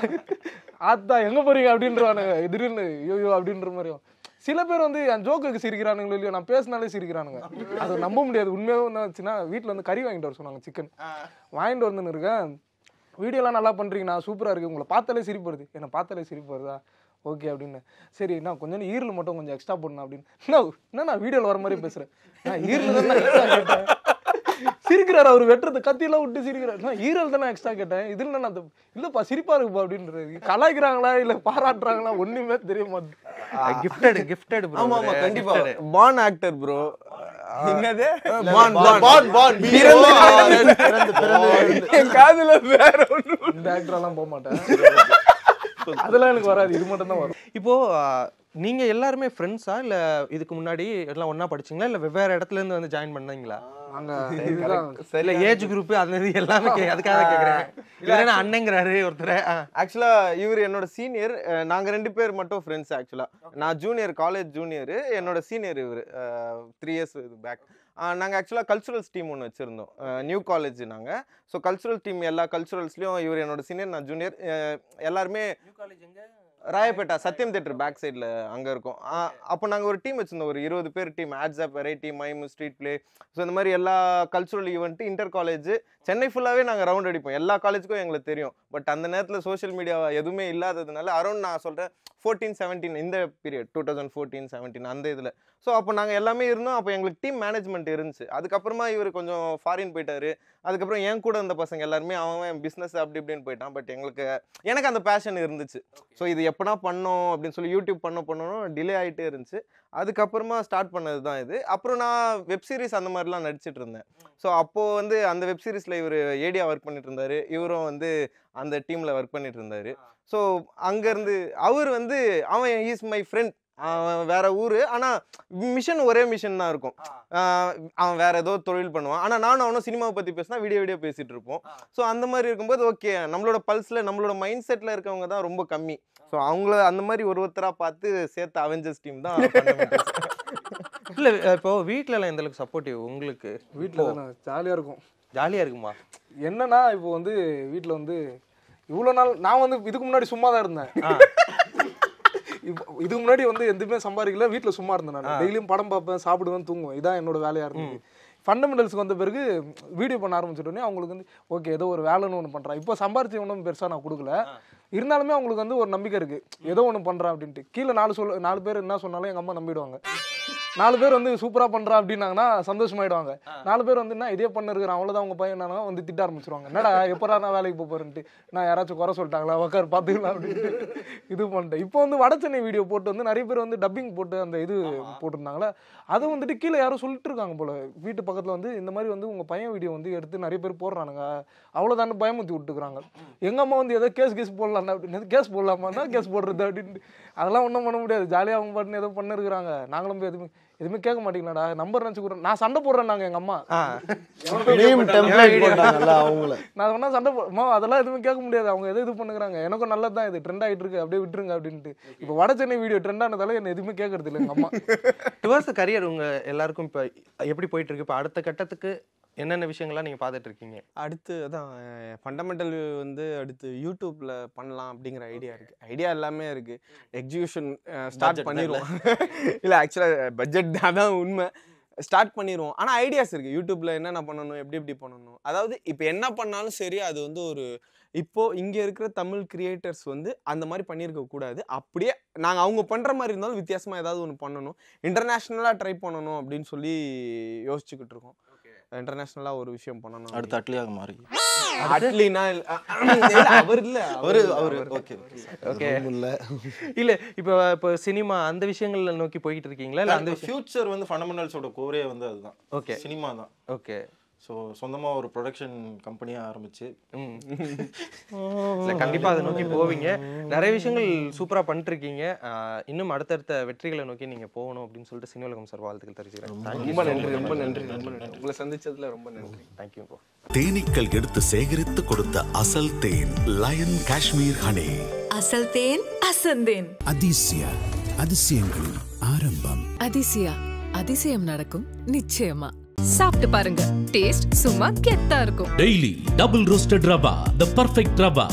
ஆத்தா எங்கே போறீங்க அப்படின்றவானுங்க திடீர்னு, ஐயோ அப்படின்ற மாதிரியும். சில பேர் வந்து என் ஜோக்குக்கு சிரிக்கிறானுங்களோ இல்லையோ, நான் பேசினாலே சிரிக்கிறானுங்க. அதை நம்ப முடியாது. உண்மையாக என்ன ஆச்சுன்னா, வீட்டில் வந்து கறி வாங்கிட்டு வர சொன்னாங்க, சிக்கன் வாங்கிட்டு வந்துன்னு இருக்கேன். வீடியோலாம் நல்லா பண்ணுறீங்கண்ணா, சூப்பராக இருக்குது, உங்களை பார்த்தாலே சிரிப்பு வருது. என்னை பார்த்தாலே சிரிப்பு வருதா, ஓகே அப்படின்னு. சரி நான் கொஞ்சம் ஈரல் மட்டும் கொஞ்சம் எக்ஸ்ட்ரா போடணும் அப்படின்னு. என்ன வீடியோவில் வர மாதிரி பேசுகிறேன், நான் ஈரல் தான் எக்ஸ்ட்ரா கேட்டேன். சிரிக்கிறாரு அவர், வெட்டுறது கத்தியெல்லாம் விட்டு சிரிக்கிறாரு. நான் ஈரல் தானே எக்ஸ்ட்ரா கேட்டேன், இதில் நான் இல்லைப்பா சிரிப்பா இருக்குப்பா அப்படின்றது. கலாய்க்கிறாங்களா இல்லை பாராட்டுறாங்களா ஒன்றுமே தெரிய மாட்டேன். Gifted bro. ஆமா ஆமா கண்டிப்பா. பான் ஆக்டர் ப்ரோ. என்னது என் காதுல வேற ஒண்ணு. இந்த ஆக்டரெல்லாம் போக மாட்டேன், அதெல்லாம் எனக்கு வராது, இது மட்டும் தான் வரும். இப்போ நீங்க எல்லாருமே ஃப்ரெண்ட்ஸா இல்ல இதுக்கு முன்னாடி எல்லாம் ஒண்ணா படிச்சீங்களா இல்ல வெவ்வேறு இடத்துல இருந்து வந்து ஜாயின் பண்ணீங்களா? இல்ல ஏஜ் குரூப் அந்த இது எல்லாமே அதுக்காக கேக்குறேன். இல்ல அண்ணங்கிறாரு ஒருத்தர். ஆக்சுவலா இவர் என்னோட சீனியர், நாங்க 2 பேர் மட்டும் ஃப்ரெண்ட்ஸ். ஆக்சுவலா நான் ஜூனியர், காலேஜ் ஜூனியர், என்னோட சீனியர் இவர் 3 இயர்ஸ் பேக். நாங்கள் ஆக்சுவலாக கல்ச்சுரல்ஸ் டீம் ஒன்று வச்சுருந்தோம், நியூ காலேஜ் நாங்கள். ஸோ கல்ச்சுரல் டீம் எல்லா கல்ச்சுரல்ஸ்லையும் இவர் என்னோட சீனியர், நான் ஜூனியர். எல்லாருமே ராயப்பேட்டா சத்யம் தேட்டர் பேக் சைடில் அங்கே இருக்கும். அப்போ நாங்கள் ஒரு டீம் வச்சுருந்தோம், ஒரு 20 பேர் team. Adzap, variety, mime, street play, so இந்த மாதிரி எல்லா cultural event inter college Chennai ஃபுல்லாகவே நாங்கள் ரவுண்ட் அடிப்போம். எல்லா காலேஜுக்கும் எங்களுக்கு தெரியும். பட் அந்த நேரத்தில் சோஷியல் மீடியா எதுவுமே இல்லாததுனால அரௌண்ட் நான் சொல்கிறேன் 14-17 இந்த பீரியட் 2014-17 அந்த இதில். ஸோ அப்போ நாங்கள் எல்லாமே இருந்தோம். அப்போ எங்களுக்கு டீம் மேனேஜ்மெண்ட் இருந்துச்சு. அதுக்கப்புறமா இவர் கொஞ்சம் ஃபாரின் போயிட்டாரு. அதுக்கப்புறம் என் கூட இருந்த பசங்க எல்லாருமே அவன் பிஸ்னஸ் அப்படி இப்படின்னு போயிட்டான். பட் எனக்கு அந்த பேஷன் இருந்துச்சு. ஸோ இது எப்போனா பண்ணோம் அப்படின்னு சொல்லி யூடியூப் பண்ணணும் டிலே ஆகிட்டே இருந்துச்சு. அதுக்கப்புறமா ஸ்டார்ட் பண்ணது தான் இது. அப்புறம் நான் வெப் சீரிஸ் அந்த மாதிரிலாம் நடிச்சிட்டு இருந்தேன். ஸோ அப்போது வந்து அந்த வெப் சீரிஸில் இவர் ஏடியா ஒர்க் பண்ணிட்டு இருந்தார், இவரும் வந்து அந்த டீமில் ஒர்க் பண்ணிட்டு இருந்தார். ஸோ அங்கேருந்து அவர் வந்து அவன் இஸ் மை ஃப்ரெண்ட், அவன் வேற ஊர், ஆனால் மிஷன் ஒரே மிஷன் தான் இருக்கும். அவன் வேற ஏதோ தொழில் பண்ணுவான், ஆனால் நானும் அவனும் சினிமாவை பற்றி பேசினா வீடியோ பேசிட்டு இருப்போம். ஸோ அந்த மாதிரி இருக்கும்போது ஓகே, நம்மளோட பல்ஸில் நம்மளோட மைண்ட் செட்டில் இருக்கவங்க தான் ரொம்ப கம்மி. ஸோ அவங்கள அந்த மாதிரி ஒருத்தராக பார்த்து சேர்த்த அவெஞ்சர்ஸ் டீம் தான். இல்லை இப்போ வீட்டிலலாம் எந்த அளவுக்கு சப்போர்ட்டிவ் உங்களுக்கு? வீட்டில் ஜாலியாக இருக்கும். ஜாலியாக இருக்குமா? என்னன்னா இப்போ வந்து வீட்டில் வந்து இவ்வளோ நாள் நான் வந்து இதுக்கு முன்னாடி சும்மா தான் இருந்தேன். இதுக்கு முன்னாடி வந்து எதுவுமே சம்பாதிக்கல, வீட்டில் சும்மா இருந்தேன். நான் டெய்லியும் படம் பார்ப்பேன், சாப்பிடுவேன், தூங்குவேன். இதான் என்னோட வேலையாக இருந்தது. ஃபண்டமெண்டல்ஸுக்கு வந்த பிறகு வீடியோ பண்ண ஆரம்பிச்சிட்டோன்னே அவங்களுக்கு வந்து ஓகே ஏதோ ஒரு வேலைன்னு ஒன்று பண்ணுறான். இப்போ சம்பாரிச்சு ஒன்றும் பெருசாக நான் கொடுக்கல, இருந்தாலுமே அவங்களுக்கு வந்து ஒரு நம்பிக்கை இருக்குது, ஏதோ ஒன்று பண்ணுறான் அப்படின்ட்டு. கீழே 4 பேர் என்ன சொன்னாலும் எங்கள் அம்மா நம்பிடுவாங்க. 4 பேர் வந்து சூப்பராக பண்ணுறான் அப்படின்னாங்கன்னா சந்தோஷமாயிடுவாங்க. 4 பேர் வந்து நான் இதே பண்ணிருக்கிறேன் அவ்வளோதான் அவங்க பையன் என்னன்னா வந்து திட்ட ஆரம்பிச்சிருவாங்க. என்னடா எப்படா நான் வேலைக்கு போகிறேன்ட்டு, நான் யாராச்சும் குறை சொல்லிட்டாங்களா, உட்கார் பார்த்துக்கலாம் அப்படின்ட்டு இது பண்ணிட்டேன். இப்போ வந்து வடச்சென்னை வீடியோ போட்டு வந்து நிறைய பேர் வந்து டப்பிங் போட்டு அந்த இது போட்டிருந்தாங்களே, அதை வந்துட்டு கீழே யாரும் சொல்லிட்டு இருக்காங்க போல. வீட்டு பக்கத்தில் வந்து இந்த மாதிரி வந்து உங்கள் பையன் வீடியோ வந்து எடுத்து நிறைய பேர் போடுறானுங்க, அவ்வளோதானே பயமுத்தி விட்டுக்கிறாங்க. எங்கள் அம்மா வந்து ஏதோ கேஸ் போடலாம் அப்படின்னு, கேஸ் போடலாமா தான் கேஸ் போடுறது அப்படின்ட்டு. அதெல்லாம் ஒன்றும் பண்ண முடியாது, ஜாலியாக அவங்க பாட்டுன்னு ஏதோ பண்ணிருக்கிறாங்க. நாங்களும் போய் எதுவுமே கேட்க மாட்டீங்களாடா, நம்பர் நினச்சி கூட நான் சண்டை போடுறேன். நாங்கள் எங்கள் அம்மா நான் சொன்னா சண்டை போடுமா, அதெல்லாம் எதுவுமே கேட்க முடியாது. அவங்க எதோ இது பண்ணுறாங்க, எனக்கும் நல்லது தான், இது ட்ரெண்ட் ஆகிட்டு இருக்கு, அப்படியே விட்டுருங்க அப்படின்ட்டு. இப்போ வடச்சென்னை வீடியோ ட்ரெண்ட் ஆனதால என்ன எதுவுமே கேட்கறது இல்லை எங்கள் அம்மா. டுவர்ஸ் கரியர் உங்க எல்லாருக்கும் இப்போ எப்படி போயிட்டு இருக்கு? இப்போ அடுத்த கட்டத்துக்கு என்னென்ன விஷயங்கள்லாம் நீங்கள் பார்த்துட்டு இருக்கீங்க? அடுத்து அதான் ஃபண்டமெண்டல் வந்து அடுத்து யூடியூப்பில் பண்ணலாம் அப்படிங்கிற ஐடியா இருக்குது. ஐடியா எல்லாமே இருக்குது, எக்ஸிக்யூஷன் ஸ்டார்ட் பண்ணிடுவோம். இல்லை ஆக்சுவலாக பட்ஜெட் தான் உண்மை, ஸ்டார்ட் பண்ணிடுவோம். ஆனால் ஐடியாஸ் இருக்குது யூடியூப்பில் என்னென்ன பண்ணணும், எப்படி பண்ணணும். அதாவது இப்போ என்ன பண்ணாலும் சரி, அது வந்து ஒரு இப்போது இங்கே இருக்கிற தமிழ் கிரியேட்டர்ஸ் வந்து அந்த மாதிரி பண்ணியிருக்கக்கூடாது. அப்படியே நாங்கள் அவங்க பண்ணுற மாதிரி இருந்தாலும் வித்தியாசமாக ஏதாவது ஒன்று பண்ணணும், இன்டர்நேஷ்னலாக ட்ரை பண்ணணும் அப்படின்னு சொல்லி யோசிச்சுக்கிட்டு இருக்கோம். இன்டர்நேஷனலாக ஒரு விஷயம் பண்ணணும். அடுத்து அட்லியாக மாறி அட்லினா அவர் இல்லை அவர் ஓகே ஓகே இல்லை இப்போ சினிமா அந்த விஷயங்கள் நோக்கி போயிட்டு இருக்கீங்களா? இல்லை அந்த ஃபியூச்சர் வந்து ஃபண்டமெண்டல்ஸோட கோரே வந்து அதுதான். ஓகே, சினிமா தான். ஓகே. ஸோ சொந்தமாக ஒரு ப்ரொடக்ஷன் கம்பெனியாக ஆரம்பிச்சு இல்லை கண்டிப்பாக அதை நோக்கி போவீங்க. நிறைய விஷயங்கள் சூப்பராக பண்ணிட்டுருக்கீங்க. இன்னும் அடுத்தடுத்த வெற்றிகளை நோக்கி நீங்கள் போகணும் அப்படின்னு சொல்லிட்டு சினியுலகம் சார் வாழ்த்துக்கள் தெரிவிக்கிறேன். ரொம்ப நன்றி, ரொம்ப நன்றி, ரொம்ப நன்றி. உங்களை சந்திச்சதுல ரொம்ப நன்றி. Thank you bro. தேனீக்கள் எடுத்து சேகரித்து கொடுத்த அசல் தேன் லயன் காஷ்மீர் ஹனி. அசல் தேன் அசந்தேன். அதிசயா அதிசயங்களின் ஆரம்பம். அதிசயா அதிசயம் நடக்கும் நிச்சயமா. சாப்பிட்டு பாருங்க, டேஸ்ட் சும்மா கெத்தா இருக்கும். Daily double roasted rava, the perfect rava.